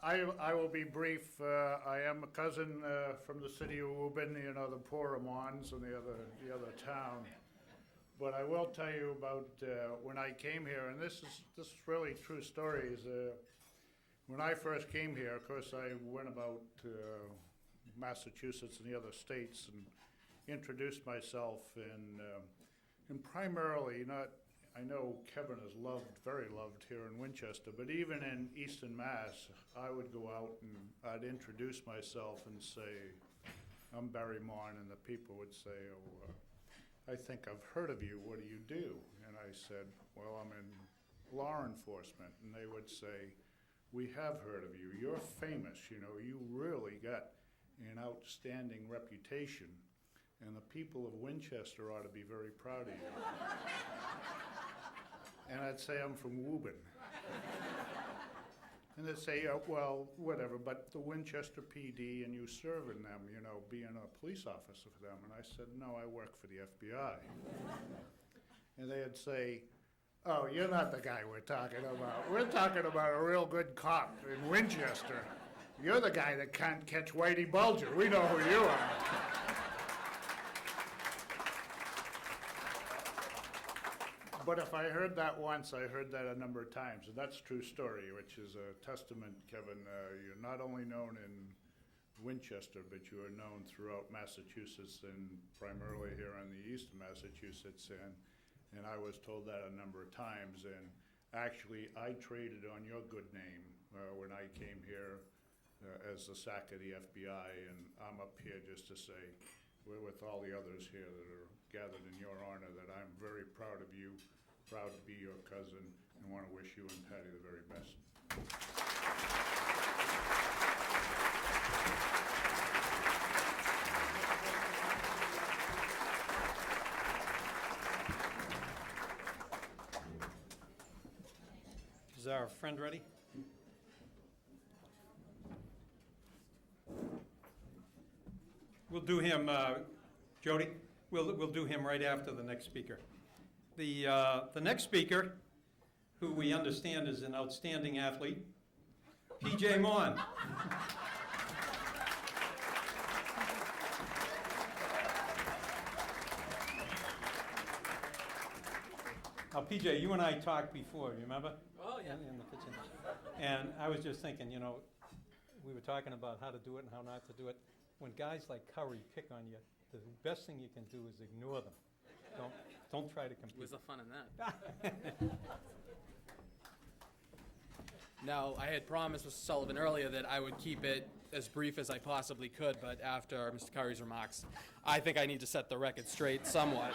I will be brief. I am a cousin from the city of Woburn, you know, the poor Amons and the other town. But I will tell you about when I came here, and this is really true stories. When I first came here, of course, I went about Massachusetts and the other states and introduced myself, and primarily not. I know Kevin is very loved here in Winchester, but even in Eastern Mass, I would go out and I'd introduce myself and say, I'm Barry Mon, and the people would say, I think I've heard of you, what do you do? And I said, well, I'm in law enforcement, and they would say, we have heard of you, you're famous, you know, you really got an outstanding reputation, and the people of Winchester ought to be very proud of you. And I'd say I'm from Woburn. And they'd say, well, whatever, but the Winchester PD and you serving them, you know, being a police officer for them. And I said, no, I work for the FBI. And they'd say, oh, you're not the guy we're talking about. We're talking about a real good cop in Winchester. You're the guy that can't catch Whitey Bulger. We know who you are. But if I heard that once, I heard that a number of times, and that's a true story, which is a testament, Kevin. You're not only known in Winchester, but you are known throughout Massachusetts and primarily here on the east of Massachusetts. And I was told that a number of times. And actually, I traded on your good name when I came here as the SAC of the FBI. And I'm up here just to say, we're with all the others here that are gathered in your honor, that I'm very proud of you, proud to be your cousin, and want to wish you and Patty the very best. Is our friend ready? We'll do him, Jody, we'll do him right after the next speaker. The next speaker, who we understand is an outstanding athlete, P.J. Mon. Now, P.J., you and I talked before, you remember? Oh, yeah. In the kitchen. And I was just thinking, you know, we were talking about how to do it and how not to do it. When guys like Curry pick on you, the best thing you can do is ignore them. Don't try to compete. Where's the fun in that? Now, I had promised Mr. Sullivan earlier that I would keep it as brief as I possibly could, but after Mr. Curry's remarks, I think I need to set the record straight somewhat.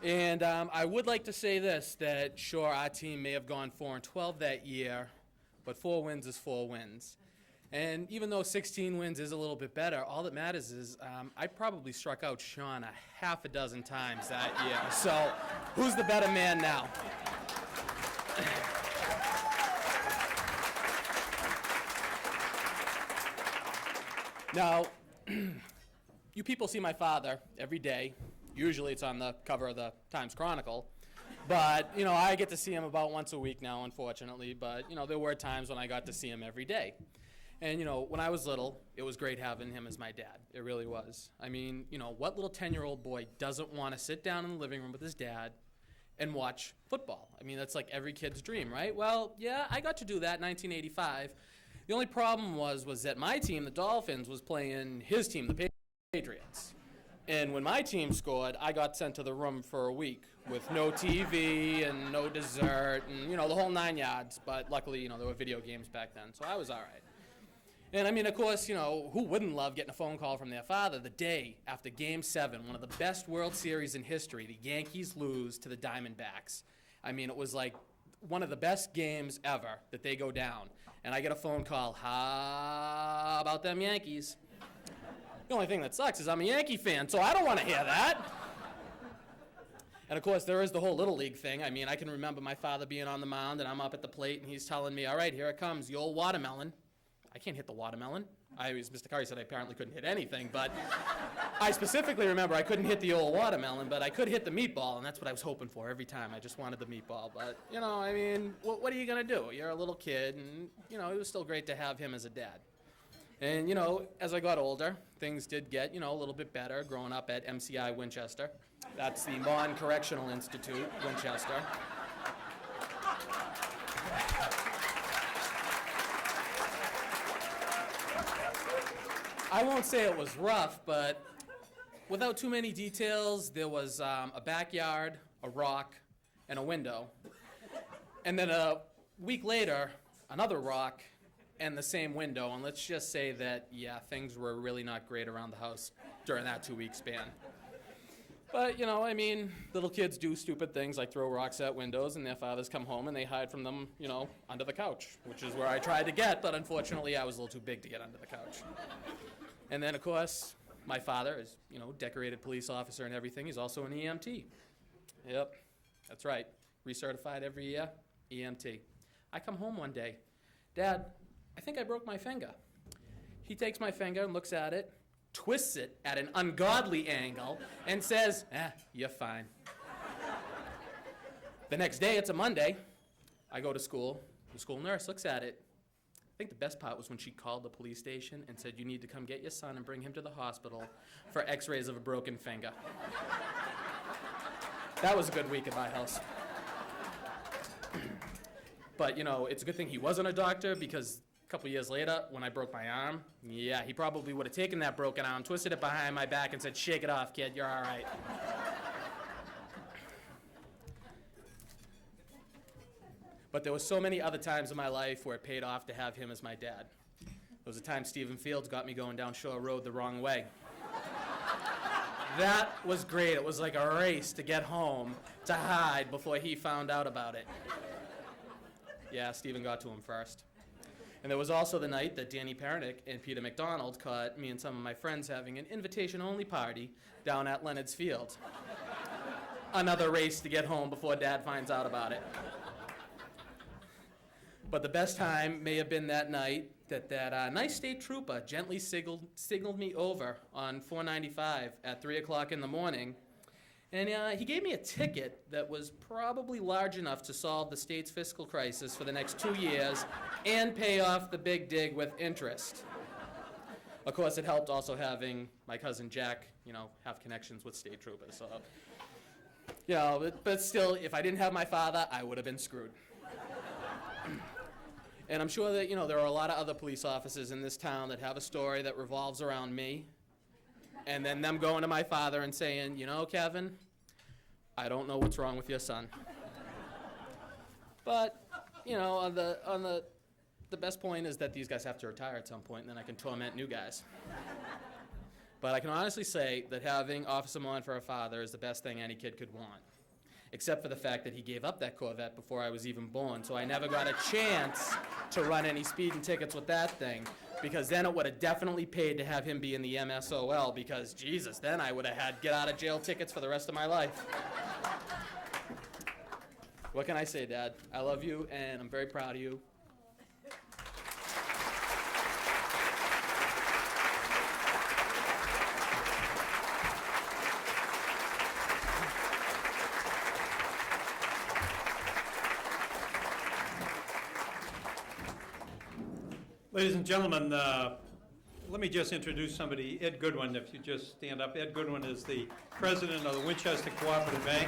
And I would like to say this, that sure, our team may have gone 4-12 that year, but 4 wins is 4 wins. And even though 16 wins is a little bit better, all that matters is I probably struck out Sean a half a dozen times that year. So who's the better man now? Now, you people see my father every day. Usually it's on the cover of the Times-Chronicle. But, you know, I get to see him about once a week now, unfortunately. But, you know, there were times when I got to see him every day. And, you know, when I was little, it was great having him as my dad. It really was. I mean, you know, what little 10-year-old boy doesn't want to sit down in the living room with his dad and watch football? I mean, that's like every kid's dream, right? Well, yeah, I got to do that in 1985. The only problem was that my team, the Dolphins, was playing his team, the Patriots. And when my team scored, I got sent to the room for a week with no TV and no dessert and, you know, the whole 9 yards. But luckily, you know, there were video games back then, so I was all right. And, I mean, of course, you know, who wouldn't love getting a phone call from their father the day after Game 7, one of the best World Series in history, the Yankees lose to the Diamondbacks. I mean, it was like one of the best games ever that they go down. And I get a phone call, how about them Yankees? The only thing that sucks is I'm a Yankee fan, so I don't want to hear that. And, of course, there is the whole Little League thing. I mean, I can remember my father being on the mound, and I'm up at the plate, and he's telling me, all right, here it comes, the old watermelon. I can't hit the watermelon. As Mr. Curry said, I apparently couldn't hit anything, but I specifically remember I couldn't hit the old watermelon, but I could hit the meatball, and that's what I was hoping for every time. I just wanted the meatball. But, you know, I mean, what are you going to do? You're a little kid, and, you know, it was still great to have him as a dad. And, you know, as I got older, things did get, you know, a little bit better growing up at MCI Winchester. That's the Mon Correctional Institute, Winchester. I won't say it was rough, but without too many details, there was a backyard, a rock, and a window. And then a week later, another rock and the same window. And let's just say that, yeah, things were really not great around the house during that 2-week span. But, you know, I mean, little kids do stupid things like throw rocks at windows, and their fathers come home and they hide from them, you know, under the couch, which is where I tried to get, but unfortunately I was a little too big to get under the couch. And then, of course, my father is, you know, decorated police officer and everything. He's also an EMT. Yep, that's right. Recertified every year, EMT. I come home one day. Dad, I think I broke my finger. He takes my finger and looks at it, twists it at an ungodly angle, and says, you're fine. The next day, it's a Monday. I go to school. The school nurse looks at it. I think the best part was when she called the police station and said, you need to come get your son and bring him to the hospital for x-rays of a broken finger. That was a good week at my house. But, you know, it's a good thing he wasn't a doctor, because a couple years later, when I broke my arm, yeah, he probably would have taken that broken arm, twisted it behind my back, and said, shake it off, kid, you're all right. But there were so many other times in my life where it paid off to have him as my dad. There was a time Stephen Fields got me going down Shore Road the wrong way. That was great. It was like a race to get home, to hide before he found out about it. Yeah, Stephen got to him first. And there was also the night that Danny Pernick and Peter McDonald caught me and some of my friends having an invitation-only party down at Leonard's Field. Another race to get home before Dad finds out about it. But the best time may have been that night that nice state trooper gently signaled me over on 495 at 3 o'clock in the morning. And he gave me a ticket that was probably large enough to solve the state's fiscal crisis for the next 2 years and pay off the big dig with interest. Of course, it helped also having my cousin Jack, you know, have connections with state troopers. So, you know, but still, if I didn't have my father, I would have been screwed. And I'm sure that, you know, there are a lot of other police officers in this town that have a story that revolves around me, and then them going to my father and saying, you know, Kevin, I don't know what's wrong with your son. But, you know, the best point is that these guys have to retire at some point, and then I can torment new guys. But I can honestly say that having Officer Mon for a father is the best thing any kid could want, except for the fact that he gave up that Corvette before I was even born, so I never got a chance to run any speeding tickets with that thing, because then it would have definitely paid to have him be in the MSOL, because, Jesus, then I would have had get-out-of-jail tickets for the rest of my life. What can I say, Dad? I love you, and I'm very proud of you. Ladies and gentlemen, let me just introduce somebody, Ed Goodwin, if you just stand up. Ed Goodwin is the president of the Winchester Cooperative Bank.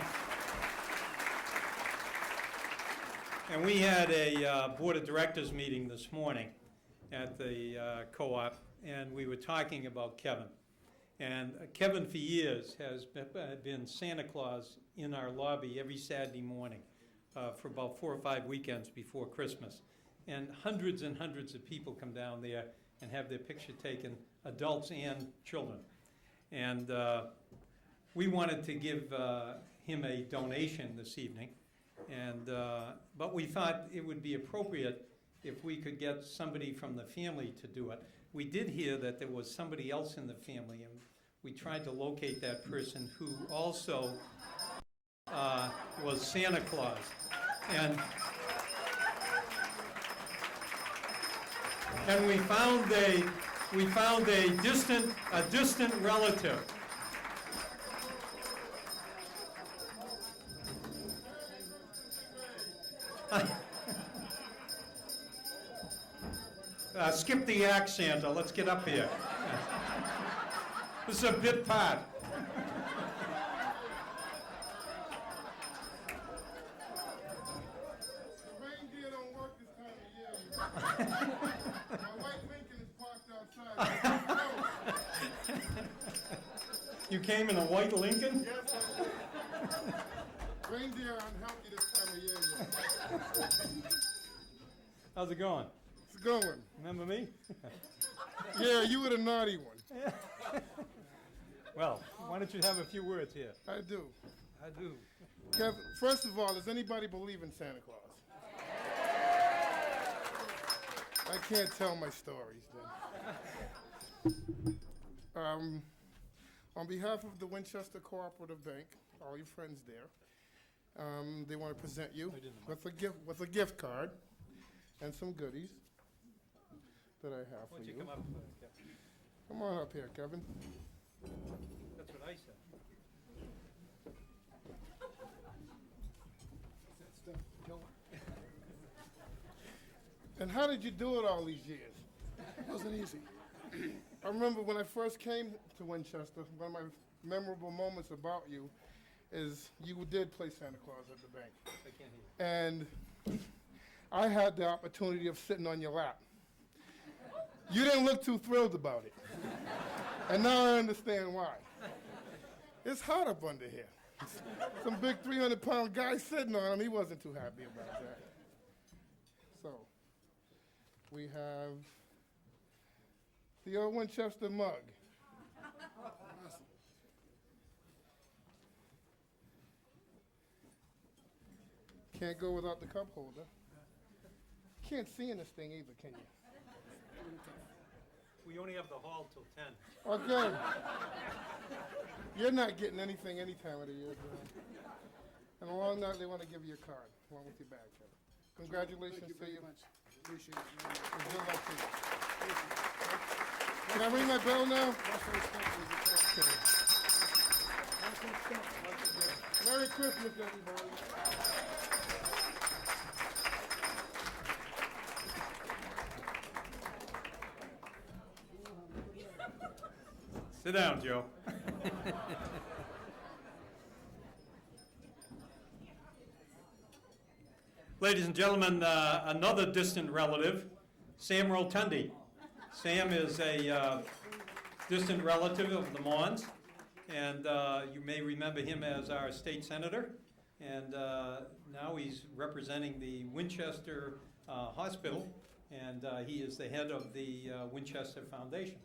And we had a board of directors meeting this morning at the co-op, and we were talking about Kevin. And Kevin, for years, has been Santa Claus in our lobby every Saturday morning for about 4 or 5 weekends before Christmas. And hundreds of people come down there and have their picture taken, adults and children. And we wanted to give him a donation this evening, and but we thought it would be appropriate if we could get somebody from the family to do it. We did hear that there was somebody else in the family, and we tried to locate that person who also was Santa Claus. And we found we found a distant relative. Skip the act, Santa. Let's get up here. This is a bit part. Reindeer don't work this time of year. My white Lincoln is parked outside. You came in a white Lincoln? Yes, I did. Reindeer are unhealthy this time of year. How's it going? It's going. Remember me? Yeah, you were the naughty one. Well, why don't you have a few words here? I do. I do. Kevin, first of all, does anybody believe in Santa Claus? I can't tell my stories then. On behalf of the Winchester Cooperative Bank, all your friends there, they want to present you with a gift card and some goodies that I have for you. Come up, Come on up here, Kevin. That's what I said. And how did you do it all these years? It wasn't easy. I remember when I first came to Winchester, one of my memorable moments about you is you did play Santa Claus at the bank. I can't hear you. And I had the opportunity of sitting on your lap. You didn't look too thrilled about it. And now I understand why. It's hot up under here. Some big 300-pound guy sitting on him, he wasn't too happy about that. So, we have the old Winchester mug. Can't go without the cup holder. Can't see in this thing either, can you? We only have the hall till 10. Okay. You're not getting anything any time of the year, John. And along that, they want to give you a card, along with your bag, Kevin. Congratulations to you. Appreciate it. And good luck to you. Can I ring my bell now? Okay. Merry Christmas, everybody. Sit down, Joe. Ladies and gentlemen, another distant relative, Sam Rotundi. Sam is a distant relative of the Mons, and you may remember him as our state senator. And now he's representing the Winchester Hospital, and he is the head of the Winchester Foundation.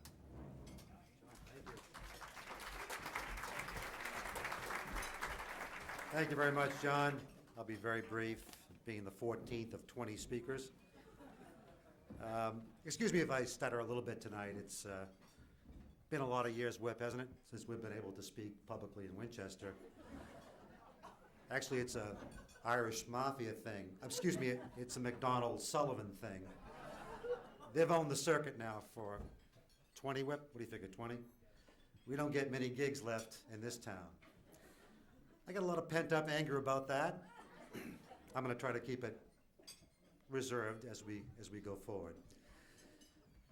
Thank you very much, John. I'll be very brief, being the 14th of 20 speakers. Excuse me if I stutter a little bit tonight. It's been a lot of years, Whip, hasn't it, since we've been able to speak publicly in Winchester. Actually, it's a Irish Mafia thing. Excuse me, it's a McDonald Sullivan thing. They've owned the circuit now for 20, Whip? What do you figure, 20? We don't get many gigs left in this town. I got a lot of pent-up anger about that. I'm going to try to keep it reserved as we go forward.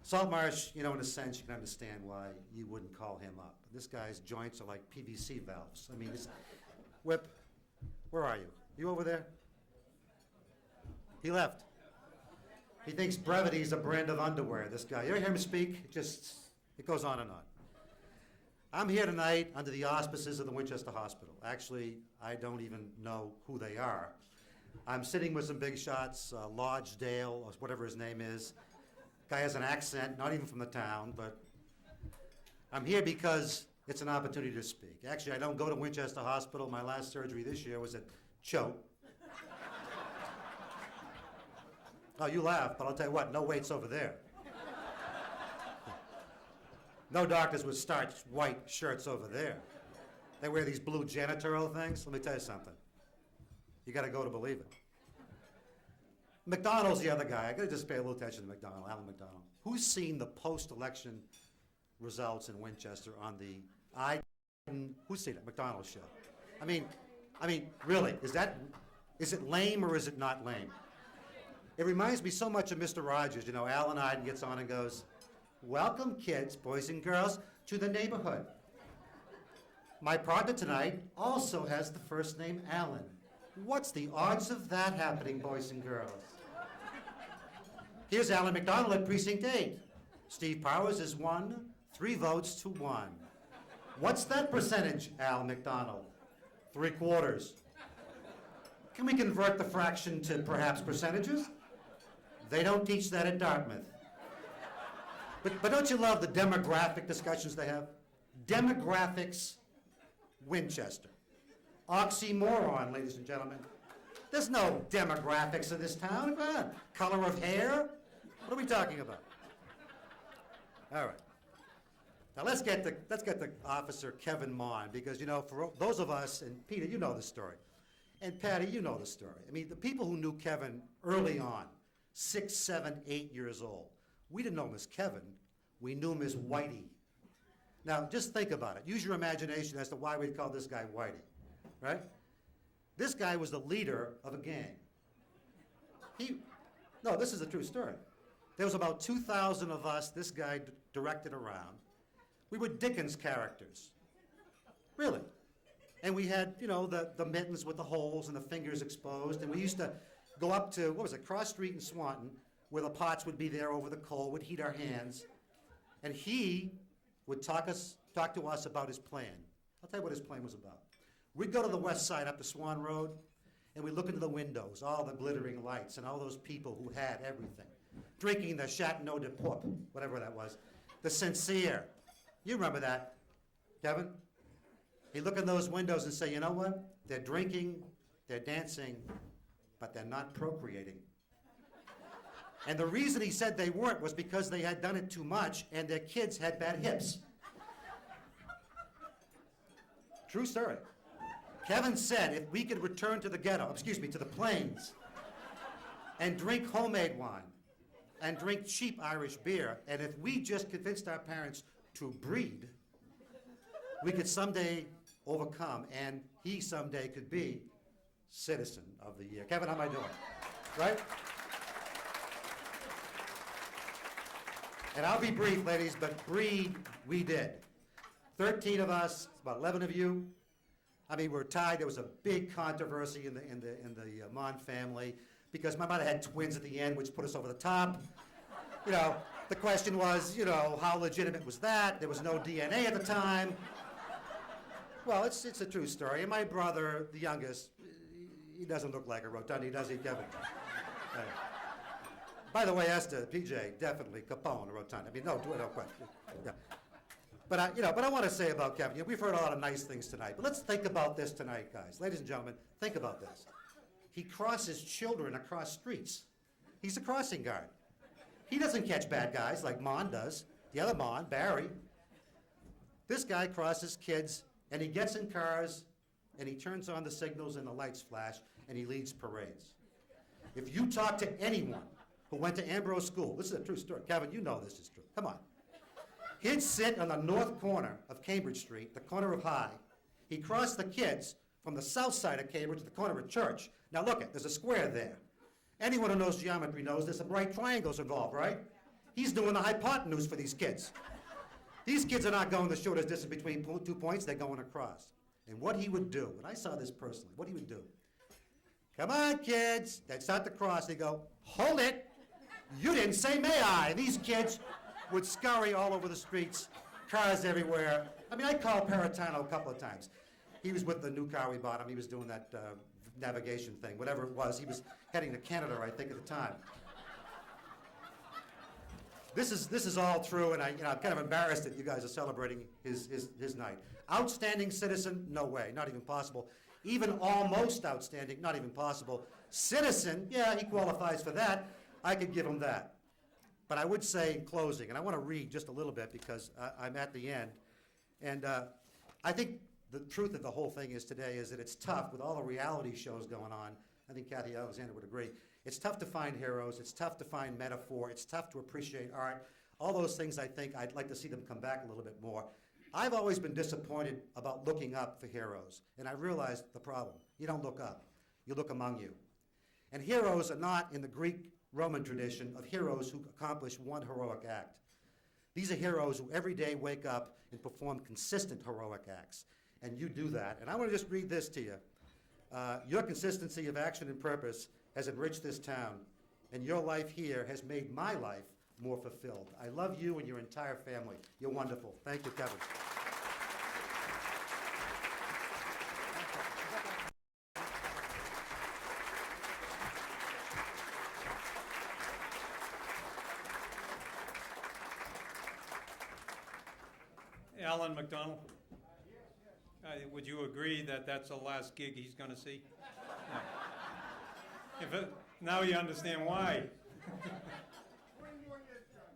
Saltmarsh, you know, in a sense, you can understand why you wouldn't call him up. This guy's joints are like PVC valves. I mean, Whip, where are you? You over there? He left. He thinks brevity is a brand of underwear, this guy. You ever hear him speak? It goes on and on. I'm here tonight under the auspices of the Winchester Hospital. Actually, I don't even know who they are. I'm sitting with some big shots, Lodgedale, or whatever his name is. Guy has an accent, not even from the town, but I'm here because it's an opportunity to speak. Actually, I don't go to Winchester Hospital. My last surgery this year was at Choate. Oh, you laugh, but I'll tell you what, no waits over there. No doctors with starched white shirts over there. They wear these blue janitorial things. Let me tell you something. You got to go to believe it. McDonald's the other guy. I got to just pay a little attention to McDonald, Alan McDonald. Who's seen the post-election results in Winchester on the who's seen it? McDonald's show. I mean, really, is it lame or is it not lame? It reminds me so much of Mr. Rogers. You know, Alan Iden gets on and goes, "Welcome, kids, boys and girls, to the neighborhood. My partner tonight also has the first name Alan. What's the odds of that happening, boys and girls?" Here's Alan McDonald at Precinct 8. Steve Powers is 1, 3 votes to 1. What's that percentage, Al McDonald? 3/4. Can we convert the fraction to perhaps percentages? They don't teach that at Dartmouth. But don't you love the demographic discussions they have? Demographics, Winchester. Oxymoron, ladies and gentlemen. There's no demographics in this town. Come on. Color of hair? What are we talking about? All right. Now let's get to Officer Kevin Mon, because, you know, for those of us, and Peter, you know the story, and Patty, you know the story. I mean, the people who knew Kevin early on, 6, 7, 8 years old, we didn't know him as Kevin, we knew him as Whitey. Now, just think about it. Use your imagination as to why we call this guy Whitey, right? This guy was the leader of a gang. No, this is a true story. There was about 2,000 of us this guy directed around. We were Dickens characters, really. And we had, you know, the mittens with the holes and the fingers exposed, and we used to go up to, what was it, Cross Street in Swanton, where the pots would be there over the coal, would heat our hands, and he would talk to us about his plan. I'll tell you what his plan was about. We'd go to the west side up to Swan Road, and we'd look into the windows, all the glittering lights, and all those people who had everything, drinking the Chateau de Pop, whatever that was, the Sincere. You remember that, Kevin? He'd look in those windows and say, you know what? They're drinking, they're dancing, but they're not procreating. And the reason he said they weren't was because they had done it too much and their kids had bad hips. True story. Kevin said if we could return to the ghetto, to the plains, and drink homemade wine, and drink cheap Irish beer, and if we just convinced our parents to breed, we could someday overcome, and he someday could be Citizen of the Year. Kevin, how am I doing? Right? And I'll be brief, ladies, but breed we did. 13 of us, about 11 of you. I mean, we're tied. There was a big controversy in the Mon family because my mother had twins at the end, which put us over the top. You know, the question was, you know, how legitimate was that? There was no DNA at the time. Well, it's a true story. And my brother, the youngest, he doesn't look like a Rotundi, does he, Kevin? By the way, as to PJ, definitely Capone, a Rotunda. I mean, no question. Yeah. But I want to say about Kevin, you know, we've heard a lot of nice things tonight, but let's think about this tonight, guys. Ladies and gentlemen, think about this. He crosses children across streets. He's a crossing guard. He doesn't catch bad guys like Mon does. The other Mon, Barry. This guy crosses kids, and he gets in cars, and he turns on the signals and the lights flash, and he leads parades. If you talk to anyone who went to Ambrose School, this is a true story. Kevin, you know this is true. Come on. He'd sit on the north corner of Cambridge Street, the corner of High. He crossed the kids from the south side of Cambridge to the corner of Church. Now look, there's a square there. Anyone who knows geometry knows there's some right triangles involved, right? He's doing the hypotenuse for these kids. These kids are not going the shortest distance between 2 points, they're going across. And what he would do, and I saw this personally, what he would do, come on, kids. They'd start to cross. They'd go, hold it. You didn't say may I. These kids would scurry all over the streets, cars everywhere. I mean, I called Paratano a couple of times. He was with the new car we bought him. He was doing that navigation thing, whatever it was. He was heading to Canada, I think, at the time. This is all true, and I'm kind of embarrassed that you guys are celebrating his night. Outstanding citizen? No way, not even possible. Even almost outstanding? Not even possible. Citizen? Yeah, he qualifies for that. I could give him that. But I would say in closing, and I want to read just a little bit because I'm at the end, and I think the truth of the whole thing is today is that it's tough with all the reality shows going on I think Kathy Alexander would agree. It's tough to find heroes. It's tough to find metaphor. It's tough to appreciate art. All those things, I think, I'd like to see them come back a little bit more. I've always been disappointed about looking up for heroes, and I realized the problem. You don't look up. You look among you. And heroes are not in the Greek-Roman tradition of heroes who accomplish one heroic act. These are heroes who every day wake up and perform consistent heroic acts. And you do that. And I want to just read this to you. Your consistency of action and purpose has enriched this town, and your life here has made my life more fulfilled. I love you and your entire family. You're wonderful. Thank you, Kevin. Alan McDonald, would you agree that that's the last gig he's going to see? No. Now you understand why.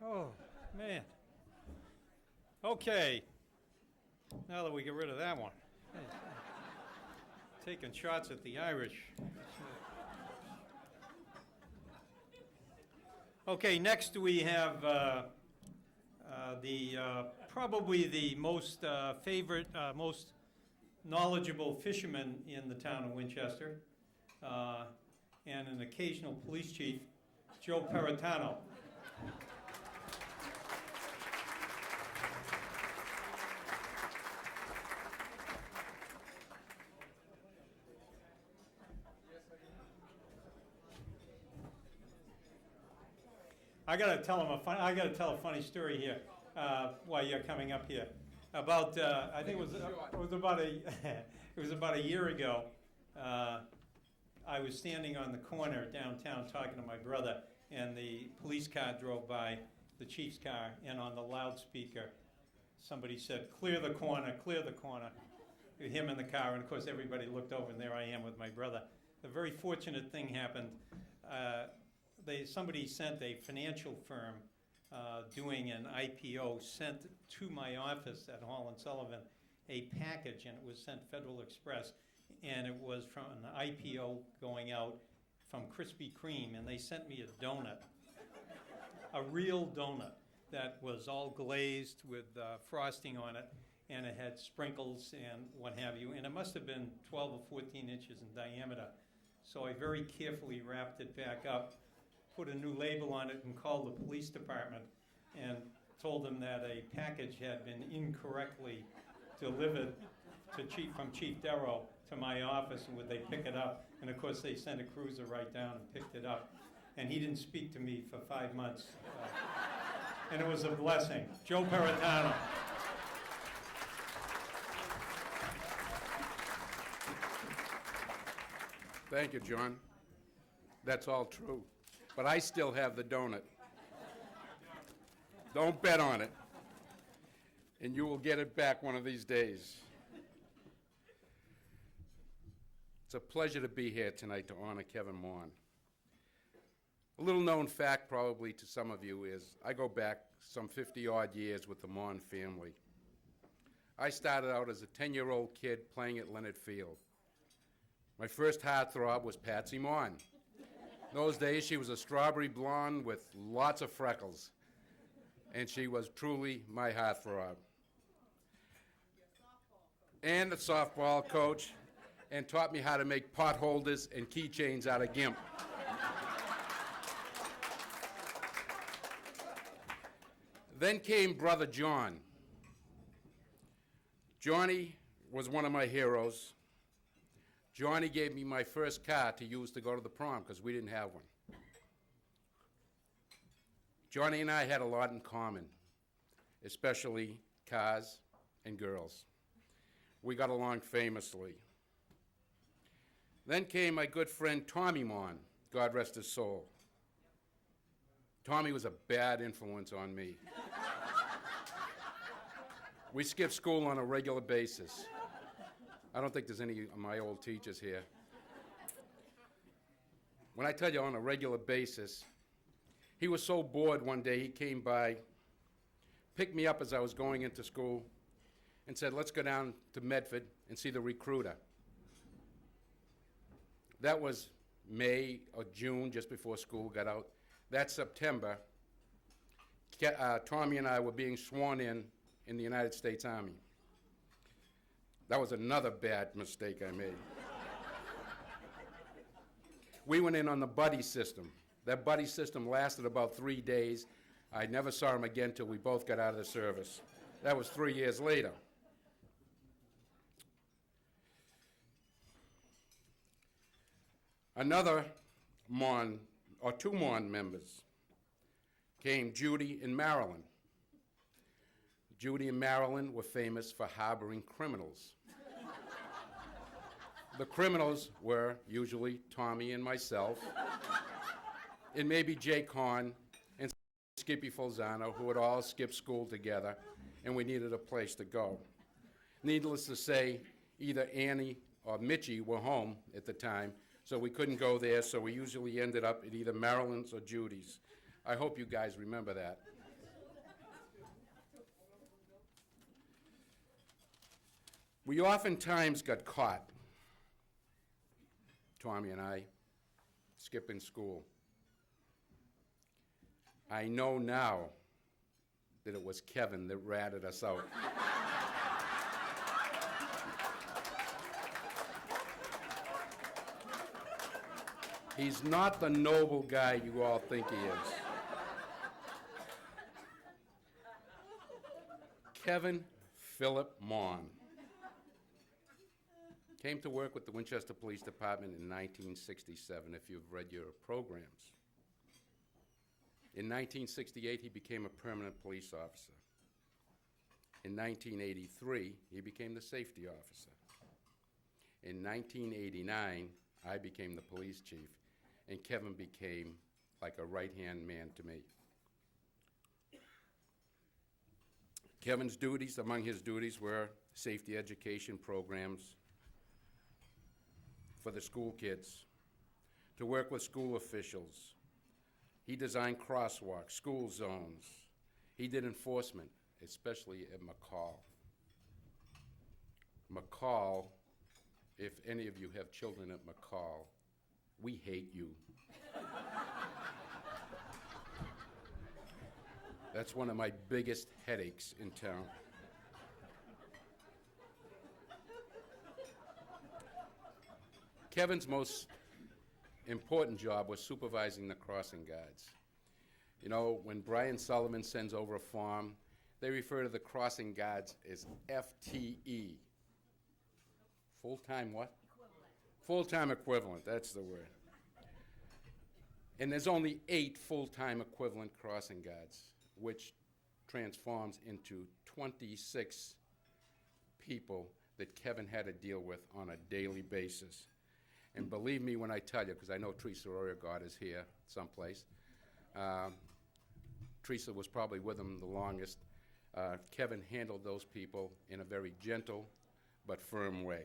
Oh, man. Okay. Now that we get rid of that one. Taking shots at the Irish. Okay, next we have probably the most favorite, most knowledgeable fisherman in the town of Winchester, and an occasional police chief, Joe Peritano. I gotta tell a funny story here while you're coming up here. About I think it was about a year ago. I was standing on the corner downtown talking to my brother, and the police car drove by, the chief's car, and on the loudspeaker, somebody said, "Clear the corner, clear the corner." Him in the car, and of course everybody looked over, and there I am with my brother. A very fortunate thing happened. Somebody sent a financial firm doing an IPO, sent to my office at Hall & Sullivan a package, and it was sent Federal Express, and it was from an IPO going out from Krispy Kreme, and they sent me a donut, a real donut that was all glazed with frosting on it, and it had sprinkles and what have you, and it must have been 12 or 14 inches in diameter. So I very carefully wrapped it back up, put a new label on it, and called the police department and told them that a package had been incorrectly delivered from Chief Darrow to my office, and would they pick it up? And of course they sent a cruiser right down and picked it up. And he didn't speak to me for 5 months. And it was a blessing. Joe Peritano. Thank you, John. That's all true. But I still have the donut. Don't bet on it. And you will get it back one of these days. It's a pleasure to be here tonight to honor Kevin Maughan. A little known fact probably to some of you is I go back some 50-odd years with the Maughan family. I started out as a 10-year-old kid playing at Leonard Field. My first heartthrob was Patsy Maughan. In those days, she was a strawberry blonde with lots of freckles, and she was truly my heartthrob. And a softball coach, and taught me how to make pot holders and keychains out of gimp. Then came Brother John. Johnny was one of my heroes. Johnny gave me my first car to use to go to the prom because we didn't have one. Johnny and I had a lot in common, especially cars and girls. We got along famously. Then came my good friend Tommy Maughan, God rest his soul. Tommy was a bad influence on me. We skipped school on a regular basis. I don't think there's any of my old teachers here. When I tell you on a regular basis, he was so bored one day he came by, picked me up as I was going into school, and said, "Let's go down to Medford and see the Recruiter." That was May or June, just before school got out. That September, Tommy and I were being sworn in the United States Army. That was another bad mistake I made. We went in on the buddy system. That buddy system lasted about 3 days. I never saw him again till we both got out of the service. That was 3 years later. Another Mon, or 2 Mon members came, Judy and Marilyn. Judy and Marilyn were famous for harboring criminals. The criminals were usually Tommy and myself, and maybe Jay Kahn and Skippy Falzano, who would all skip school together, and we needed a place to go. Needless to say, either Annie or Mitchie were home at the time, so we couldn't go there, so we usually ended up at either Marilyn's or Judy's. I hope you guys remember that. We oftentimes got caught, Tommy and I, skipping school. I know now that it was Kevin that ratted us out. He's not the noble guy you all think he is. Kevin Philip Mon came to work with the Winchester Police Department in 1967, if you've read your programs. In 1968, he became a permanent police officer. In 1983, he became the safety officer. In 1989, I became the police chief, and Kevin became like a right-hand man to me. Kevin's duties, among his duties, were safety education programs for the school kids, to work with school officials. He designed crosswalks, school zones. He did enforcement, especially at McCall. McCall, if any of you have children at McCall, we hate you. That's one of my biggest headaches in town. Kevin's most important job was supervising the crossing guards. You know, when Brian Sullivan sends over a form, they refer to the crossing guards as FTE. Full-time what? Equivalent. Full-time equivalent, that's the word. And there's only 8 full-time equivalent crossing guards, which transforms into 26 people that Kevin had to deal with on a daily basis. And believe me when I tell you, because I know Teresa Oriagod is here someplace. Teresa was probably with him the longest. Kevin handled those people in a very gentle but firm way.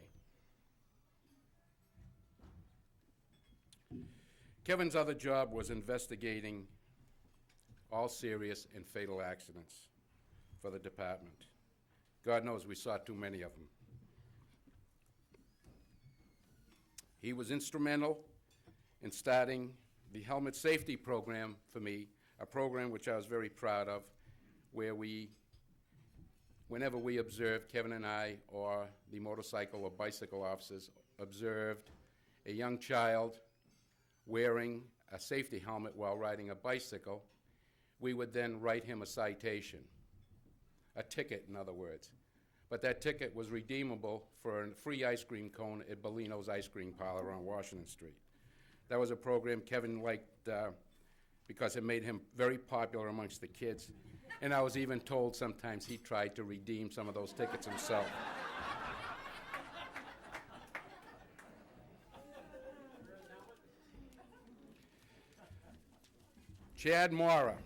Kevin's other job was investigating all serious and fatal accidents for the department. God knows we saw too many of them. He was instrumental in starting the helmet safety program for me, a program which I was very proud of, where whenever we observed, Kevin and I, or the motorcycle or bicycle officers, observed a young child wearing a safety helmet while riding a bicycle, we would then write him a citation, a ticket, in other words. But that ticket was redeemable for a free ice cream cone at Bellino's Ice Cream Parlor on Washington Street. That was a program Kevin liked because it made him very popular amongst the kids. And I was even told sometimes he tried to redeem some of those tickets himself. Chad Mora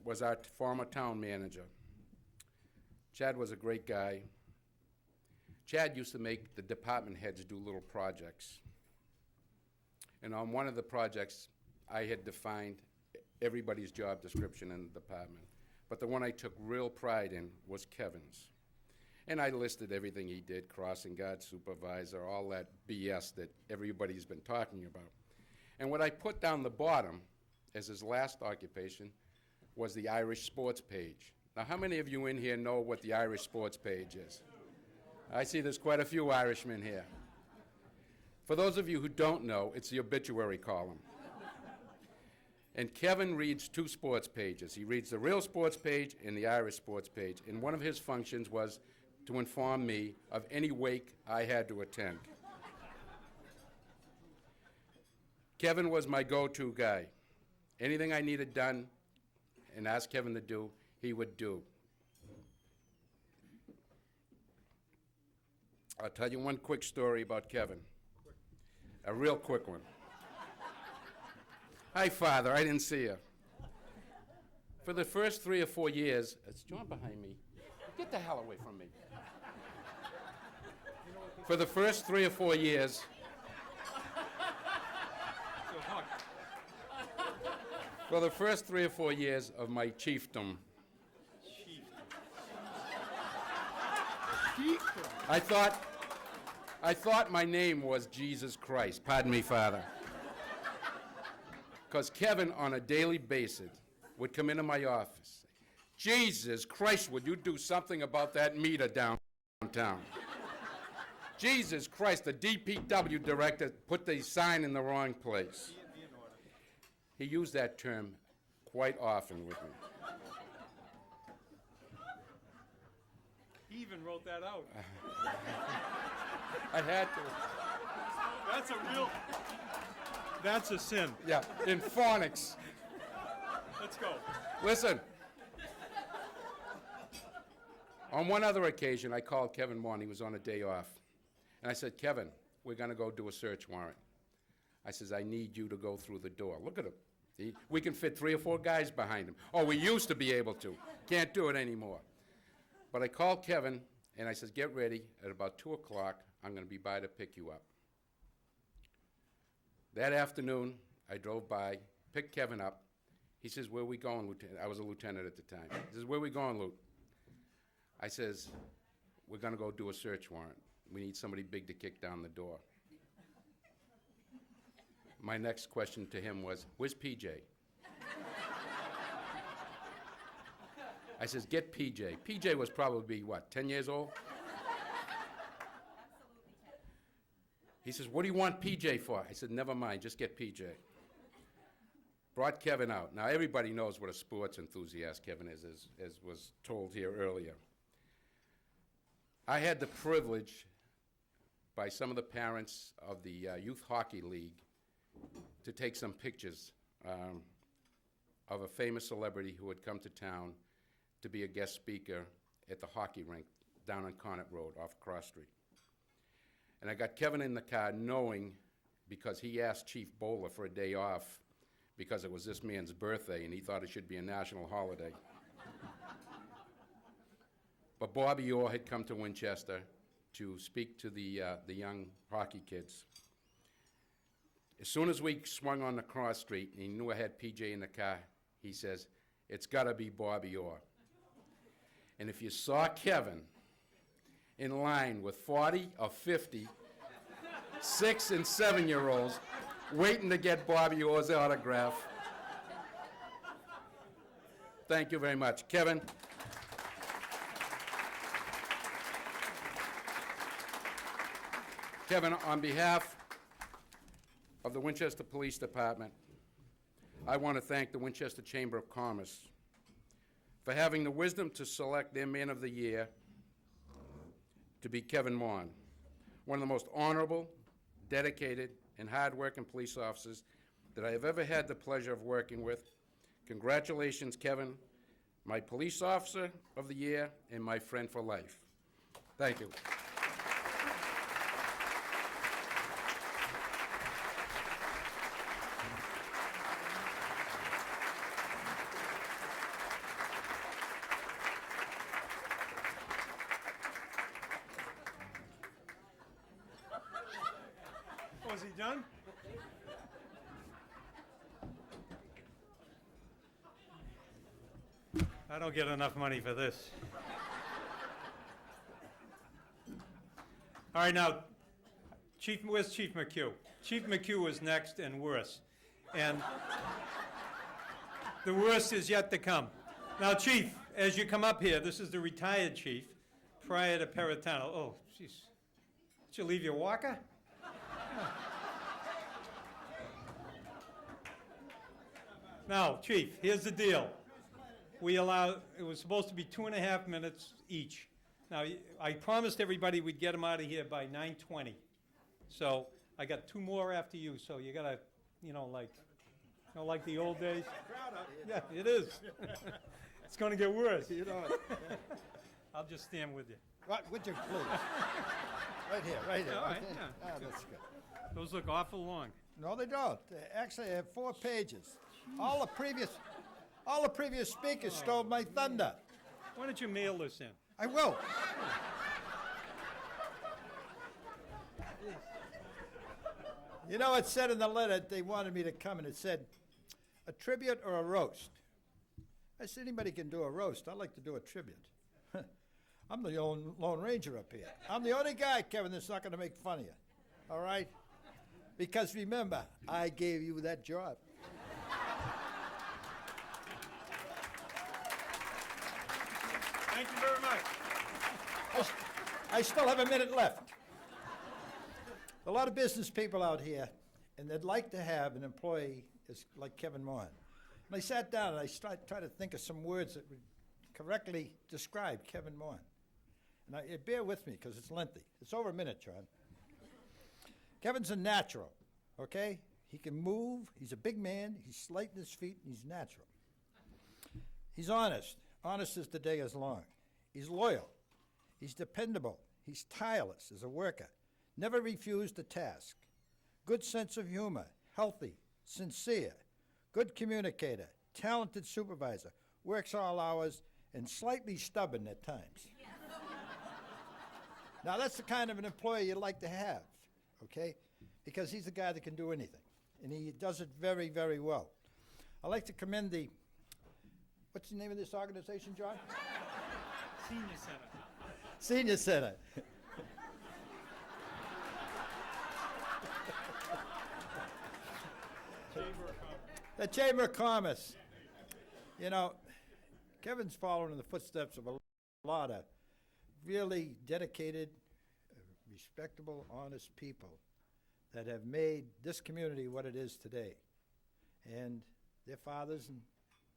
was our former town manager. Chad was a great guy. Chad used to make the department heads do little projects. And on one of the projects, I had defined everybody's job description in the department. But the one I took real pride in was Kevin's. And I listed everything he did, crossing guard supervisor, all that BS that everybody's been talking about. And what I put down the bottom as his last occupation was the Irish sports page. Now, how many of you in here know what the Irish sports page is? I see there's quite a few Irishmen here. For those of you who don't know, it's the obituary column. And Kevin reads two sports pages. He reads the real sports page and the Irish sports page. And one of his functions was to inform me of any wake I had to attend. Kevin was my go-to guy. Anything I needed done and asked Kevin to do, he would do. I'll tell you one quick story about Kevin. A real quick one. Hi, Father, I didn't see you. For the first 3 or 4 years, it's John behind me. Get the hell away from me. For the first 3 or 4 years, for the first 3 or 4 years of my chiefdom, I thought my name was Jesus Christ. Pardon me, Father. Because Kevin, on a daily basis, would come into my office. Jesus Christ, would you do something about that meter downtown? Jesus Christ, the DPW director put the sign in the wrong place. He used that term quite often with me. He even wrote that out. I had to. That's a sin. Yeah, in phonics. Let's go. Listen. On one other occasion, I called Kevin Moore. He was on a day off. And I said, Kevin, we're going to go do a search warrant. I says, I need you to go through the door. Look at him. We can fit 3 or 4 guys behind him. Oh, we used to be able to. Can't do it anymore. But I called Kevin, and I says, get ready. At about 2 o'clock, I'm going to be by to pick you up. That afternoon, I drove by, picked Kevin up. He says, where are we going, Lieutenant? I was a lieutenant at the time. He says, where are we going, Lieutenant? I says, we're going to go do a search warrant. We need somebody big to kick down the door. My next question to him was, where's PJ? I says, get PJ. PJ was probably, what, 10 years old? He says, what do you want PJ for? I said, never mind, just get PJ. Brought Kevin out. Now, everybody knows what a sports enthusiast Kevin is, as was told here earlier. I had the privilege, by some of the parents of the Youth Hockey League, to take some pictures of a famous celebrity who had come to town to be a guest speaker at the hockey rink down on Connaught Road off Cross Street. And I got Kevin in the car knowing, because he asked Chief Bowler for a day off because it was this man's birthday and he thought it should be a national holiday. But Bobby Orr had come to Winchester to speak to the young hockey kids. As soon as we swung on the cross street, and he knew I had PJ in the car, he says, it's got to be Bobby Orr. And if you saw Kevin in line with 40 or 50 6- and 7-year-olds waiting to get Bobby Orr's autograph. Thank you very much. Kevin. Kevin, on behalf of the Winchester Police Department, I want to thank the Winchester Chamber of Commerce for having the wisdom to select their Man of the Year to be Kevin Mon, one of the most honorable, dedicated, and hard-working police officers that I have ever had the pleasure of working with. Congratulations, Kevin, my Police Officer of the Year and my friend for life. Thank you. Was he done? I don't get enough money for this. All right, now, where's Chief McHugh? Chief McHugh is next and worse. And the worst is yet to come. Now, Chief, as you come up here, this is the retired chief prior to Peritano. Oh, jeez. Did you leave your walker? Now, Chief, here's the deal. It was supposed to be 2.5 minutes each. Now, I promised everybody we'd get them out of here by 9:20. So I got 2 more after you, so you gotta, like the old days. Yeah, it is. It's gonna get worse. You know it. I'll just stand with you. Right, would you please? Right here, right here. All right, okay? yeah. Ah, that's good. Those look awful long. No, they don't. Actually, I have 4 pages. All the previous speakers stole my thunder. Why don't you mail this in? I will. You know, it said in the letter they wanted me to come, and it said, a tribute or a roast. I said, anybody can do a roast. I'd like to do a tribute. I'm the Lone Ranger up here. I'm the only guy, Kevin, that's not going to make fun of you. All right? Because remember, I gave you that job. Thank you very much. I still have a minute left. A lot of business people out here, and they'd like to have an employee like Kevin Mohan. And I sat down and I tried to think of some words that would correctly describe Kevin Mohan. And bear with me, because it's lengthy. It's over a minute, John. Kevin's a natural, okay? He can move, he's a big man, he's slight in his feet, and he's natural. He's honest as the day is long. He's loyal, he's dependable, he's tireless as a worker, never refused a task. Good sense of humor, healthy, sincere, good communicator, talented supervisor, works all hours, and slightly stubborn at times. Now, that's the kind of an employee you'd like to have, okay? Because he's the guy that can do anything, and he does it very, very well. I'd like to commend what's the name of this organization, John? Senior Center. Senior Center. The Chamber of Commerce. You know, Kevin's following in the footsteps of a lot of really dedicated, respectable, honest people that have made this community what it is today. And their fathers and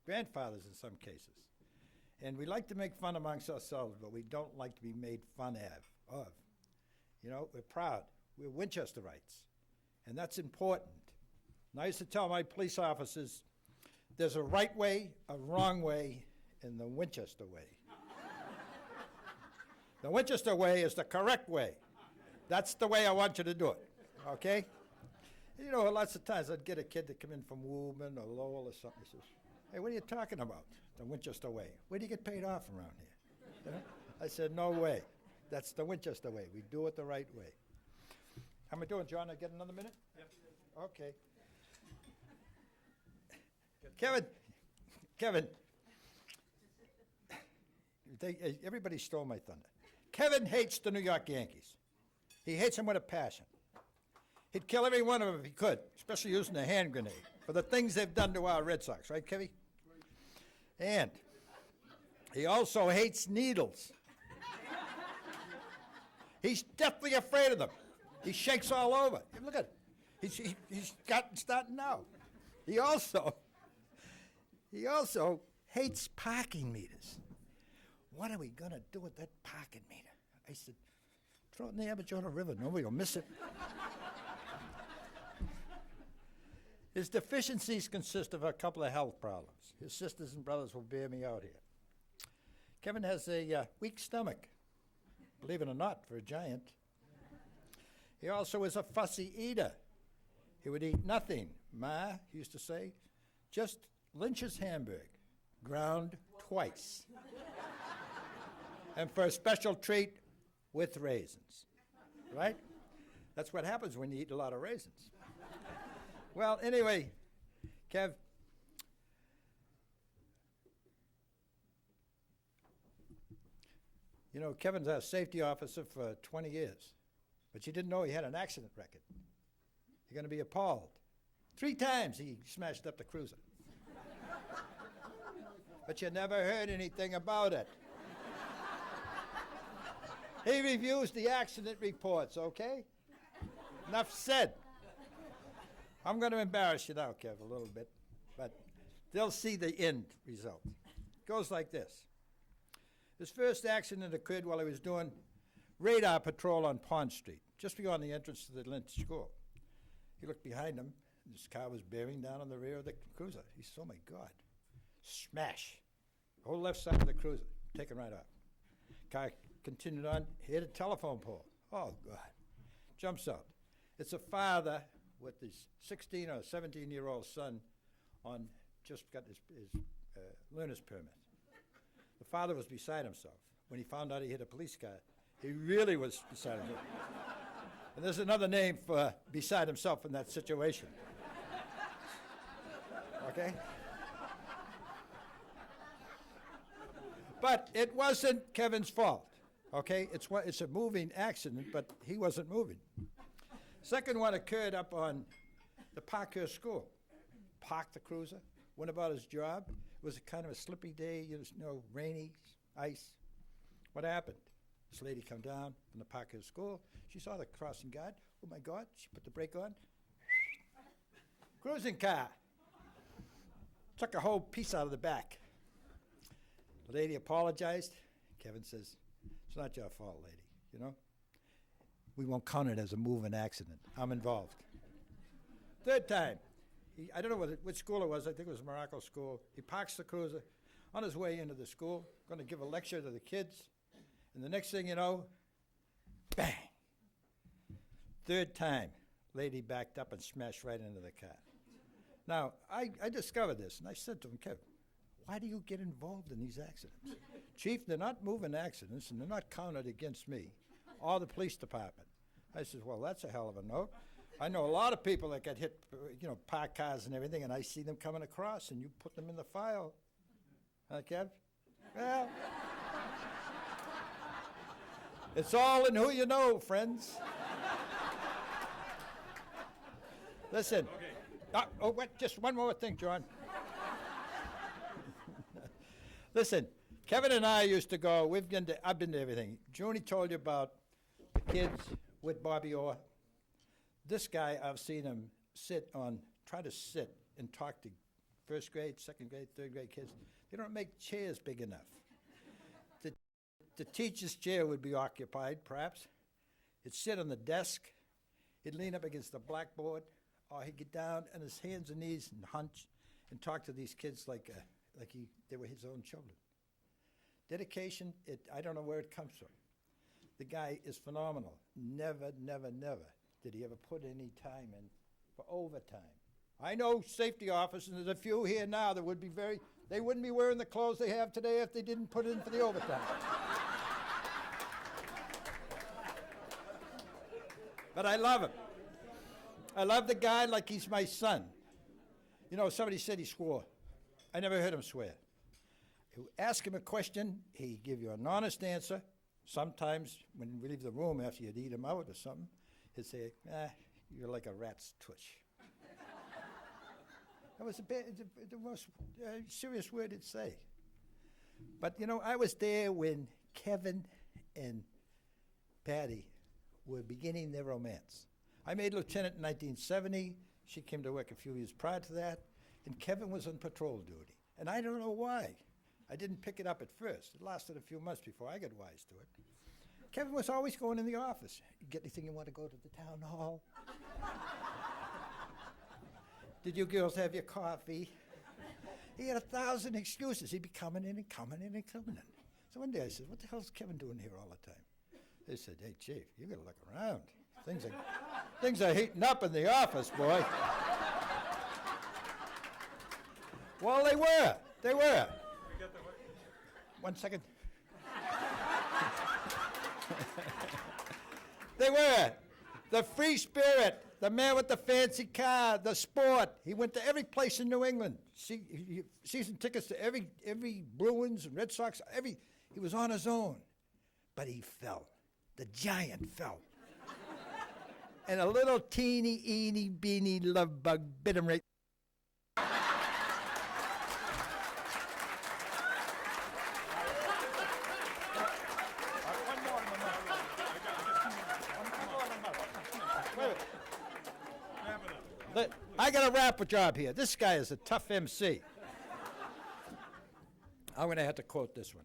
grandfathers in some cases. And we like to make fun amongst ourselves, but we don't like to be made fun of. You know, we're proud. We're Winchesterites. And that's important. And I used to tell my police officers, there's a right way, a wrong way, and the Winchester way. The Winchester way is the correct way. That's the way I want you to do it, okay? You know, lots of times I'd get a kid to come in from Woburn or Lowell or something. He says, hey, what are you talking about? The Winchester way. Where do you get paid off around here? You know? I said, no way. That's the Winchester way. We do it the right way. How am I doing, John? I get another minute? Yep. Okay. Kevin, everybody stole my thunder. Kevin hates the New York Yankees. He hates them with a passion. He'd kill every one of them if he could, especially using a hand grenade, for the things they've done to our Red Sox, right, Kevy? And he also hates needles. He's deathly afraid of them. He shakes all over. Look at him. He's starting now. He also hates parking meters. What are we going to do with that parking meter? I said, throw it in the Aberdeen River. Nobody will miss it. His deficiencies consist of a couple of health problems. His sisters and brothers will bear me out here. Kevin has a weak stomach, believe it or not, for a giant. He also is a fussy eater. He would eat nothing. Ma used to say, just Lynch's Hamburg, ground twice. And for a special treat, with raisins, right? That's what happens when you eat a lot of raisins. Well, anyway, Kev, you know, Kevin's our safety officer for 20 years. But you didn't know he had an accident record. You're going to be appalled. 3 times he smashed up the cruiser. But you never heard anything about it. He reviews the accident reports, okay? Enough said. I'm going to embarrass you now, Kev, a little bit, but they'll see the end result. It goes like this. His first accident occurred while he was doing radar patrol on Pond Street, just beyond the entrance to the Lynch School. He looked behind him, and his car was bearing down on the rear of the cruiser. He said, oh my God. Smash. The whole left side of the cruiser, taken right off. Car continued on, hit a telephone pole. Oh God. Jumps out. It's a father with his 16 or 17-year-old son on, just got his learner's permit. The father was beside himself. When he found out he hit a police car, he really was beside himself. And there's another name for beside himself in that situation. Okay? But it wasn't Kevin's fault. Okay? It's a moving accident, but he wasn't moving. Second one occurred up on the Parkhurst School. Parked the cruiser, went about his job. It was a kind of a slippy day, you know, rainy, ice. What happened? This lady come down from the Parkhurst School. She saw the crossing guard. Oh my God, she put the brake on. Cruising car. Took a whole piece out of the back. The lady apologized. Kevin says, it's not your fault, lady, you know? We won't count it as a moving accident. I'm involved. Third time, I don't know which school it was. I think it was Morocco School. He parks the cruiser on his way into the school, going to give a lecture to the kids. And the next thing you know, bang. Third time, lady backed up and smashed right into the car. Now, I discovered this, and I said to him, Kevin, why do you get involved in these accidents? Chief, they're not moving accidents, and they're not counted against me or the police department. I said, well, that's a hell of a note. I know a lot of people that get hit, you know, parked cars and everything, and I see them coming across, and you put them in the file. Huh, Kev? Well, it's all in who you know, friends. Listen. Just one more thing, John. Listen, Kevin and I used to go, I've been to everything. Junie told you about the kids with Bobby Orr. This guy, I've seen him try to sit and talk to first grade, second grade, third grade kids. They don't make chairs big enough. The teacher's chair would be occupied, perhaps. He'd sit on the desk. He'd lean up against the blackboard, or he'd get down on his hands and knees and hunch and talk to these kids like they were his own children. Dedication, I don't know where it comes from. The guy is phenomenal. Never, never, never did he ever put any time in for overtime. I know safety officers, and there's a few here now that they wouldn't be wearing the clothes they have today if they didn't put in for the overtime. But I love him. I love the guy like he's my son. You know, somebody said he swore. I never heard him swear. You ask him a question, he'd give you an honest answer. Sometimes when we leave the room after you'd eat him out or something, he'd say, you're like a rat's tush. That was the most serious word he'd say. But, you know, I was there when Kevin and Patty were beginning their romance. I made lieutenant in 1970. She came to work a few years prior to that, and Kevin was on patrol duty. And I don't know why. I didn't pick it up at first. It lasted a few months before I got wise to it. Kevin was always going in the office. You get anything you want to go to the town hall? Did you girls have your coffee? He had 1,000 excuses. He'd be coming in and coming in and coming in. So one day I said, what the hell is Kevin doing here all the time? They said, hey, Chief, you got to look around. Things are heating up in the office, boy. Well, they were. 1 second. They were. The free spirit, the man with the fancy car, the sport. He went to every place in New England. Season tickets to every Bruins and Red Sox, he was on his own. But he fell. The giant fell. and a little teeny, eeny, beeny love bug bit him right. I got a wrap job here. This guy is a tough MC. I'm going to have to quote this one.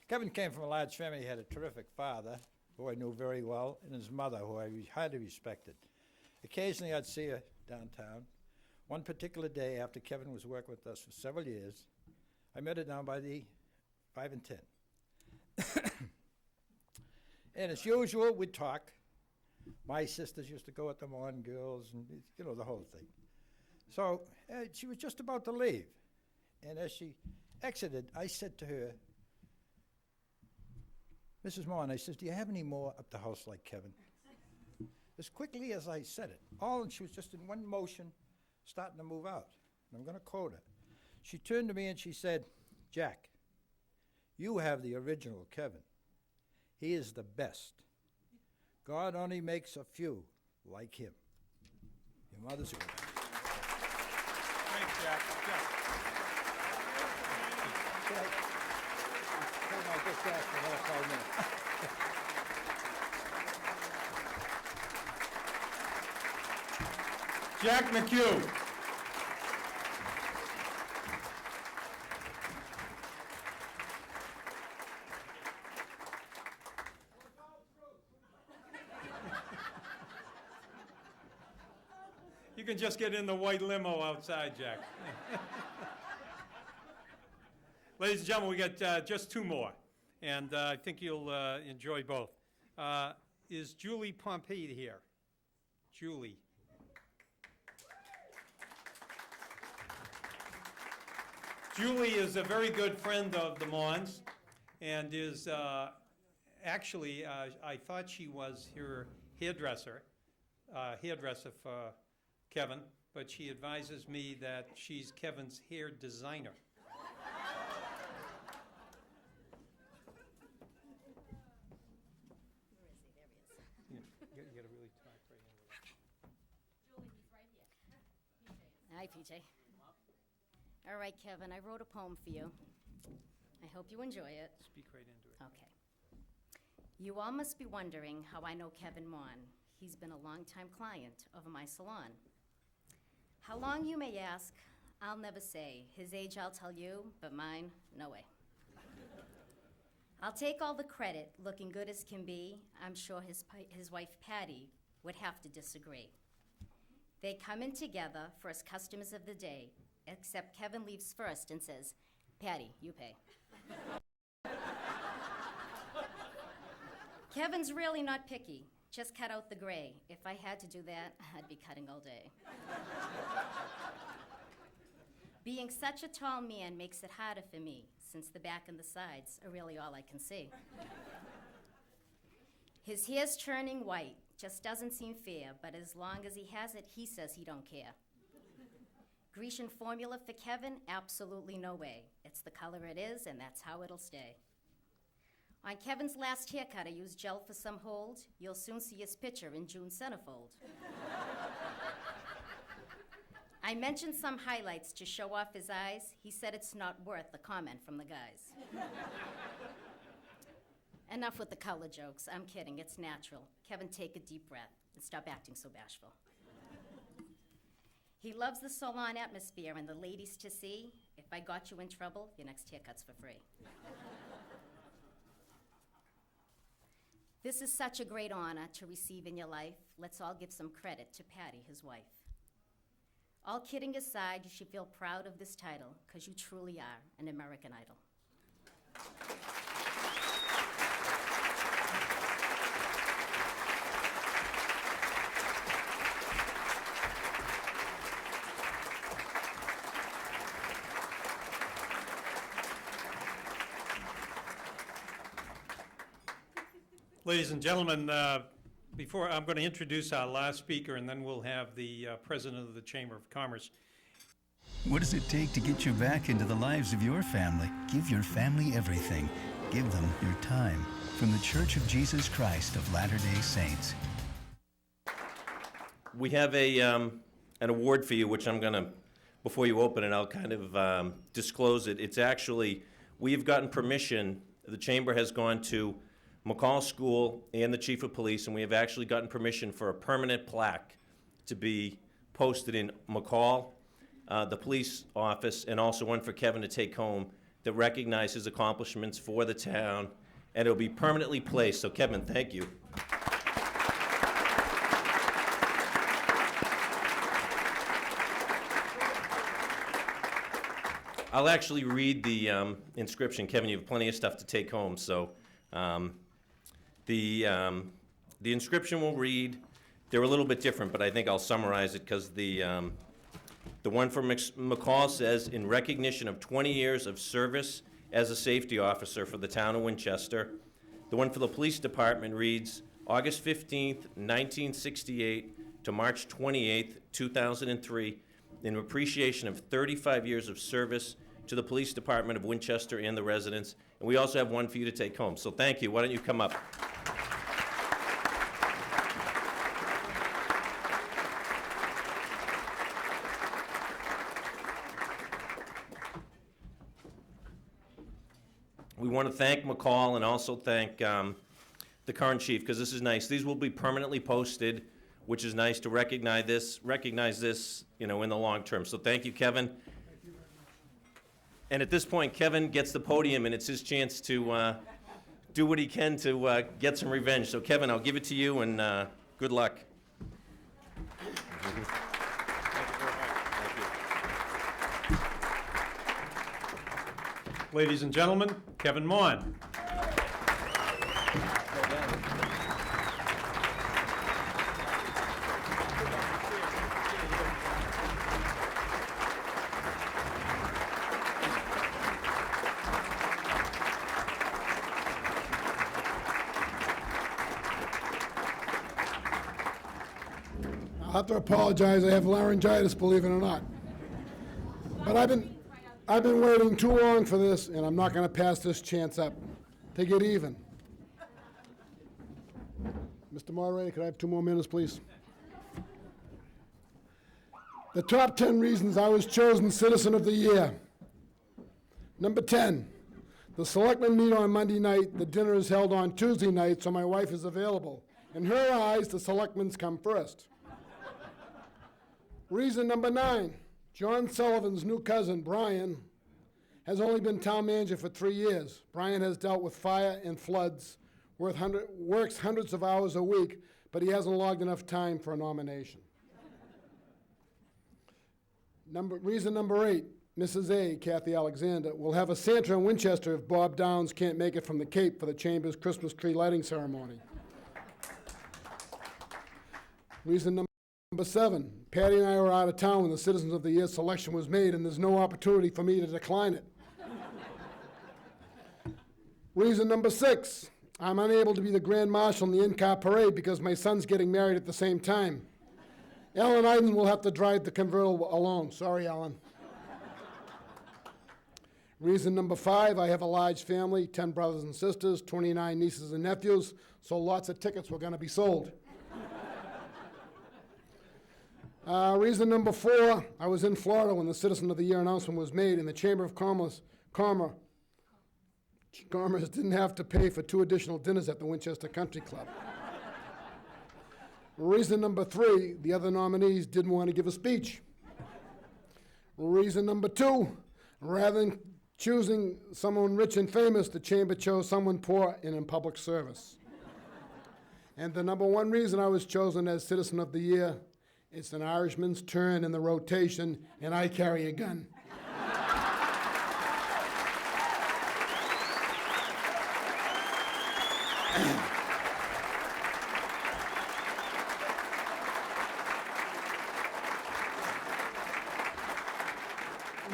Kevin came from a large family. He had a terrific father, who I knew very well, and his mother, who I highly respected. Occasionally, I'd see her downtown. One particular day, after Kevin was working with us for several years, I met her down by the 5 and 10. And as usual, we'd talk. My sisters used to go with them on girls, and you know, the whole thing. So she was just about to leave. And as she exited, I said to her, Mrs. Moore, I says, do you have any more up the house like Kevin? As quickly as I said it, and she was just in one motion, starting to move out. And I'm going to quote her. She turned to me and she said, Jack, you have the original Kevin. He is the best. God only makes a few like him. Your mother's a good one. Thanks, Jack. I just asked for another 5 minutes. Jack McHugh. You can just get in the white limo outside, Jack. Ladies and gentlemen, we got just 2 more, and I think you'll enjoy both. Is Julie Pompey here? Julie. Julie is a very good friend of the Mons, and is actually, I thought she was her hairdresser for Kevin, but she advises me that she's Kevin's hair designer. You gotta really talk right into it. Hi, PJ. All right, Kevin, I wrote a poem for you. I hope you enjoy it. Speak right into it. Okay. You all must be wondering how I know Kevin Mon. He's been a longtime client of my salon. How long, you may ask? I'll never say. His age I'll tell you, but mine, no way. I'll take all the credit, looking good as can be. I'm sure his wife, Patty, would have to disagree. They come in together, first customers of the day, except Kevin leaves first and says, Patty, you pay. Kevin's really not picky. Just cut out the gray. If I had to do that, I'd be cutting all day. Being such a tall man makes it harder for me, since the back and the sides are really all I can see. His hair's turning white, just doesn't seem fair, but as long as he has it, he says he don't care. Grecian formula for Kevin? Absolutely no way. It's the color it is, and that's how it'll stay. On Kevin's last haircut, I used gel for some hold. You'll soon see his picture in June's centerfold. I mentioned some highlights to show off his eyes. He said it's not worth the comment from the guys. Enough with the color jokes. I'm kidding, it's natural. Kevin, take a deep breath and stop acting so bashful. He loves the salon atmosphere and the ladies to see. If I got you in trouble, your next haircut's for free. This is such a great honor to receive in your life. Let's all give some credit to Patty, his wife. All kidding aside, you should feel proud of this title, because you truly are an American Idol. Ladies and gentlemen, before I'm going to introduce our last speaker, and then we'll have the president of the Chamber of Commerce. What does it take to get you back into the lives of your family? Give your family everything. Give them your time. From the Church of Jesus Christ of Latter-day Saints. we have an award for you, which I'm going to, before you open it, I'll kind of disclose it. It's actually, we've gotten permission, the Chamber has gone to McCall School and the Chief of Police, and we have actually gotten permission for a permanent plaque to be posted in McCall, the police office, and also one for Kevin to take home that recognizes his accomplishments for the town, and it'll be permanently placed. So Kevin, thank you. I'll actually read the inscription. Kevin, you have plenty of stuff to take home. So the inscription will read, they're a little bit different, but I think I'll summarize it because the one from McCall says, in recognition of 20 years of service as a safety officer for the town of Winchester. The one for the police department reads, August 15th, 1968 to March 28th, 2003, in appreciation of 35 years of service to the police department of Winchester and the residents. And we also have one for you to take home. So thank you. Why don't you come up? We want to thank McCall and also thank the current chief, because this is nice. These will be permanently posted, which is nice to recognize this, you know, in the long term. So thank you, Kevin. And at this point, Kevin gets the podium, and it's his chance to do what he can to get some revenge. So Kevin, I'll give it to you, and good luck. Ladies and gentlemen, Kevin Mon. I have to apologize. I have laryngitis, believe it or not. But I've been waiting too long for this, and I'm not going to pass this chance up. Take it even. Mr. Moderator, could I have 2 more minutes, please? The top 10 reasons I was chosen Citizen of the Year. Number 10, the selectmen meet on Monday night. The dinner is held on Tuesday night, so my wife is available. In her eyes, the selectmen's come first. Reason number 9, John Sullivan's new cousin, Brian, has only been town manager for 3 years. Brian has dealt with fire and floods, works hundreds of hours a week, but he hasn't logged enough time for a nomination. Reason number 8, Mrs. A, Kathy Alexander, will have a Santa in Winchester if Bob Downs can't make it from the Cape for the Chamber's Christmas tree lighting ceremony. Reason number 7, Patty and I were out of town when the Citizens of the Year selection was made, and there's no opportunity for me to decline it. Reason number 6, I'm unable to be the Grand Marshal in the in-car parade because my son's getting married at the same time. Alan Iden will have to drive the convertible alone. Sorry, Alan. Reason number 5, I have a large family, 10 brothers and sisters, 29 nieces and nephews, so lots of tickets were going to be sold. Reason number 4, I was in Florida when the Citizen of the Year announcement was made, and the Chamber of Commerce didn't have to pay for 2 additional dinners at the Winchester Country Club. Reason number 3, the other nominees didn't want to give a speech. Reason number 2, rather than choosing someone rich and famous, the Chamber chose someone poor and in public service. And the number 1 reason I was chosen as Citizen of the Year, it's an Irishman's turn in the rotation, and I carry a gun.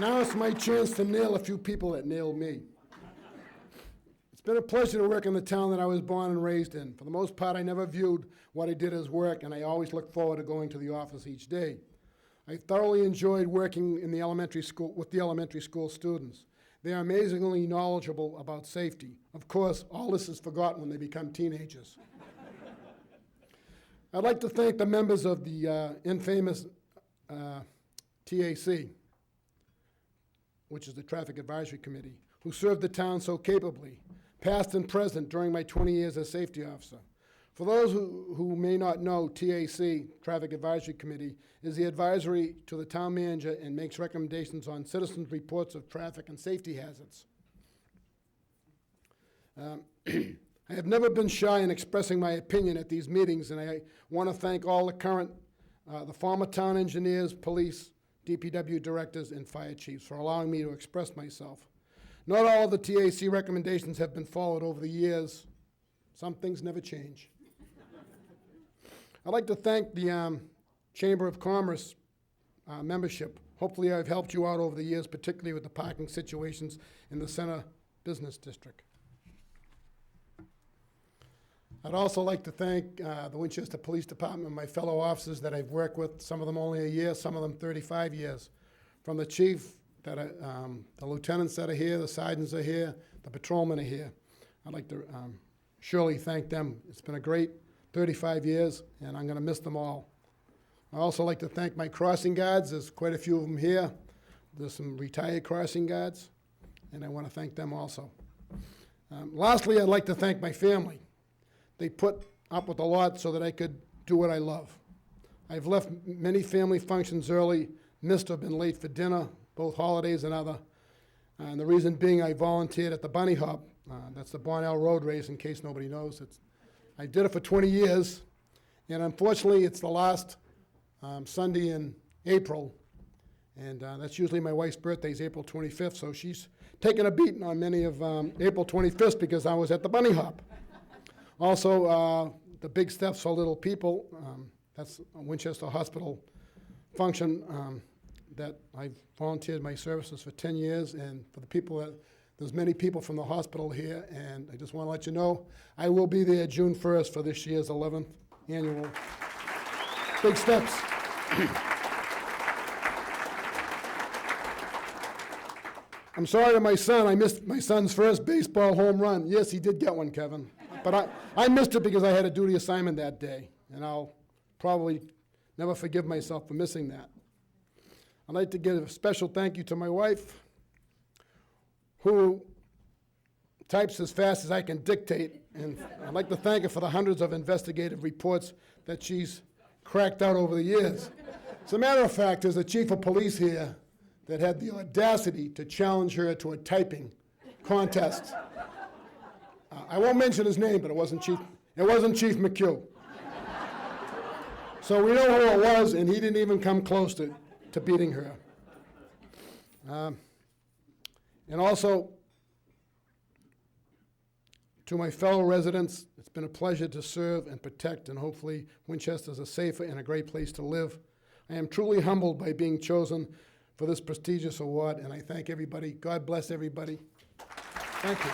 Now it's my chance to nail a few people that nailed me. It's been a pleasure to work in the town that I was born and raised in. For the most part, I never viewed what I did as work, and I always looked forward to going to the office each day. I thoroughly enjoyed working in the elementary school with the elementary school students. They are amazingly knowledgeable about safety. Of course, all this is forgotten when they become teenagers. I'd like to thank the members of the infamous TAC, which is the Traffic Advisory Committee, who served the town so capably, past and present, during my 20 years as safety officer. For those who may not know, TAC, Traffic Advisory Committee, is the advisory to the town manager and makes recommendations on citizens' reports of traffic and safety hazards. I have never been shy in expressing my opinion at these meetings, and I want to thank all the current, the former town engineers, police, DPW directors, and fire chiefs for allowing me to express myself. Not all of the TAC recommendations have been followed over the years. Some things never change. I'd like to thank the Chamber of Commerce membership. Hopefully I've helped you out over the years, particularly with the parking situations in the Center Business District. I'd also like to thank the Winchester Police Department and my fellow officers that I've worked with, some of them only a year, some of them 35 years. From the chief, the lieutenants that are here, the sergeants are here, the patrolmen are here. I'd like to surely thank them. It's been a great 35 years, and I'm going to miss them all. I'd also like to thank my crossing guards. There's quite a few of them here. There's some retired crossing guards, and I want to thank them also. Lastly, I'd like to thank my family. They put up with a lot so that I could do what I love. I've left many family functions early, missed or been late for dinner, both holidays and other. And the reason being I volunteered at the Bunny Hop. That's the Barnell Road Race, in case nobody knows. I did it for 20 years, and unfortunately it's the last Sunday in April, and that's usually my wife's birthday is April 25th, so she's taken a beating on many of April 25th because I was at the Bunny Hop. Also, the Big Steps for Little People, that's a Winchester Hospital function that I've volunteered my services for 10 years, and for the people that, there's many people from the hospital here, and I just want to let you know, I will be there June 1st for this year's 11th annual Big Steps. I'm sorry to my son, I missed my son's first baseball home run. Yes, he did get one, Kevin. But I missed it because I had a duty assignment that day, and I'll probably never forgive myself for missing that. I'd like to give a special thank you to my wife, who types as fast as I can dictate, and I'd like to thank her for the hundreds of investigative reports that she's cracked out over the years. As a matter of fact, there's a chief of police here that had the audacity to challenge her to a typing contest. I won't mention his name, but it wasn't Chief McHugh. So we know who it was, and he didn't even come close to beating her. And also, to my fellow residents, it's been a pleasure to serve and protect, and hopefully Winchester's a safer and a great place to live. I am truly humbled by being chosen for this prestigious award, and I thank everybody. God bless everybody. Thank you.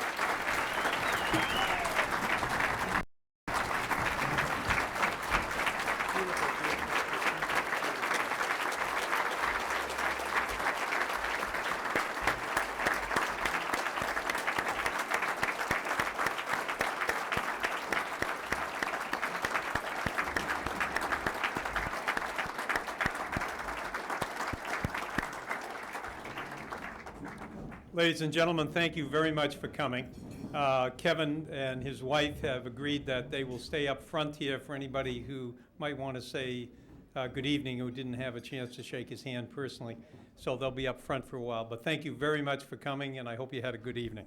Ladies and gentlemen, thank you very much for coming. Kevin and his wife have agreed that they will stay up front here for anybody who might want to say good evening who didn't have a chance to shake his hand personally. So they'll be up front for a while. But thank you very much for coming, and I hope you had a good evening.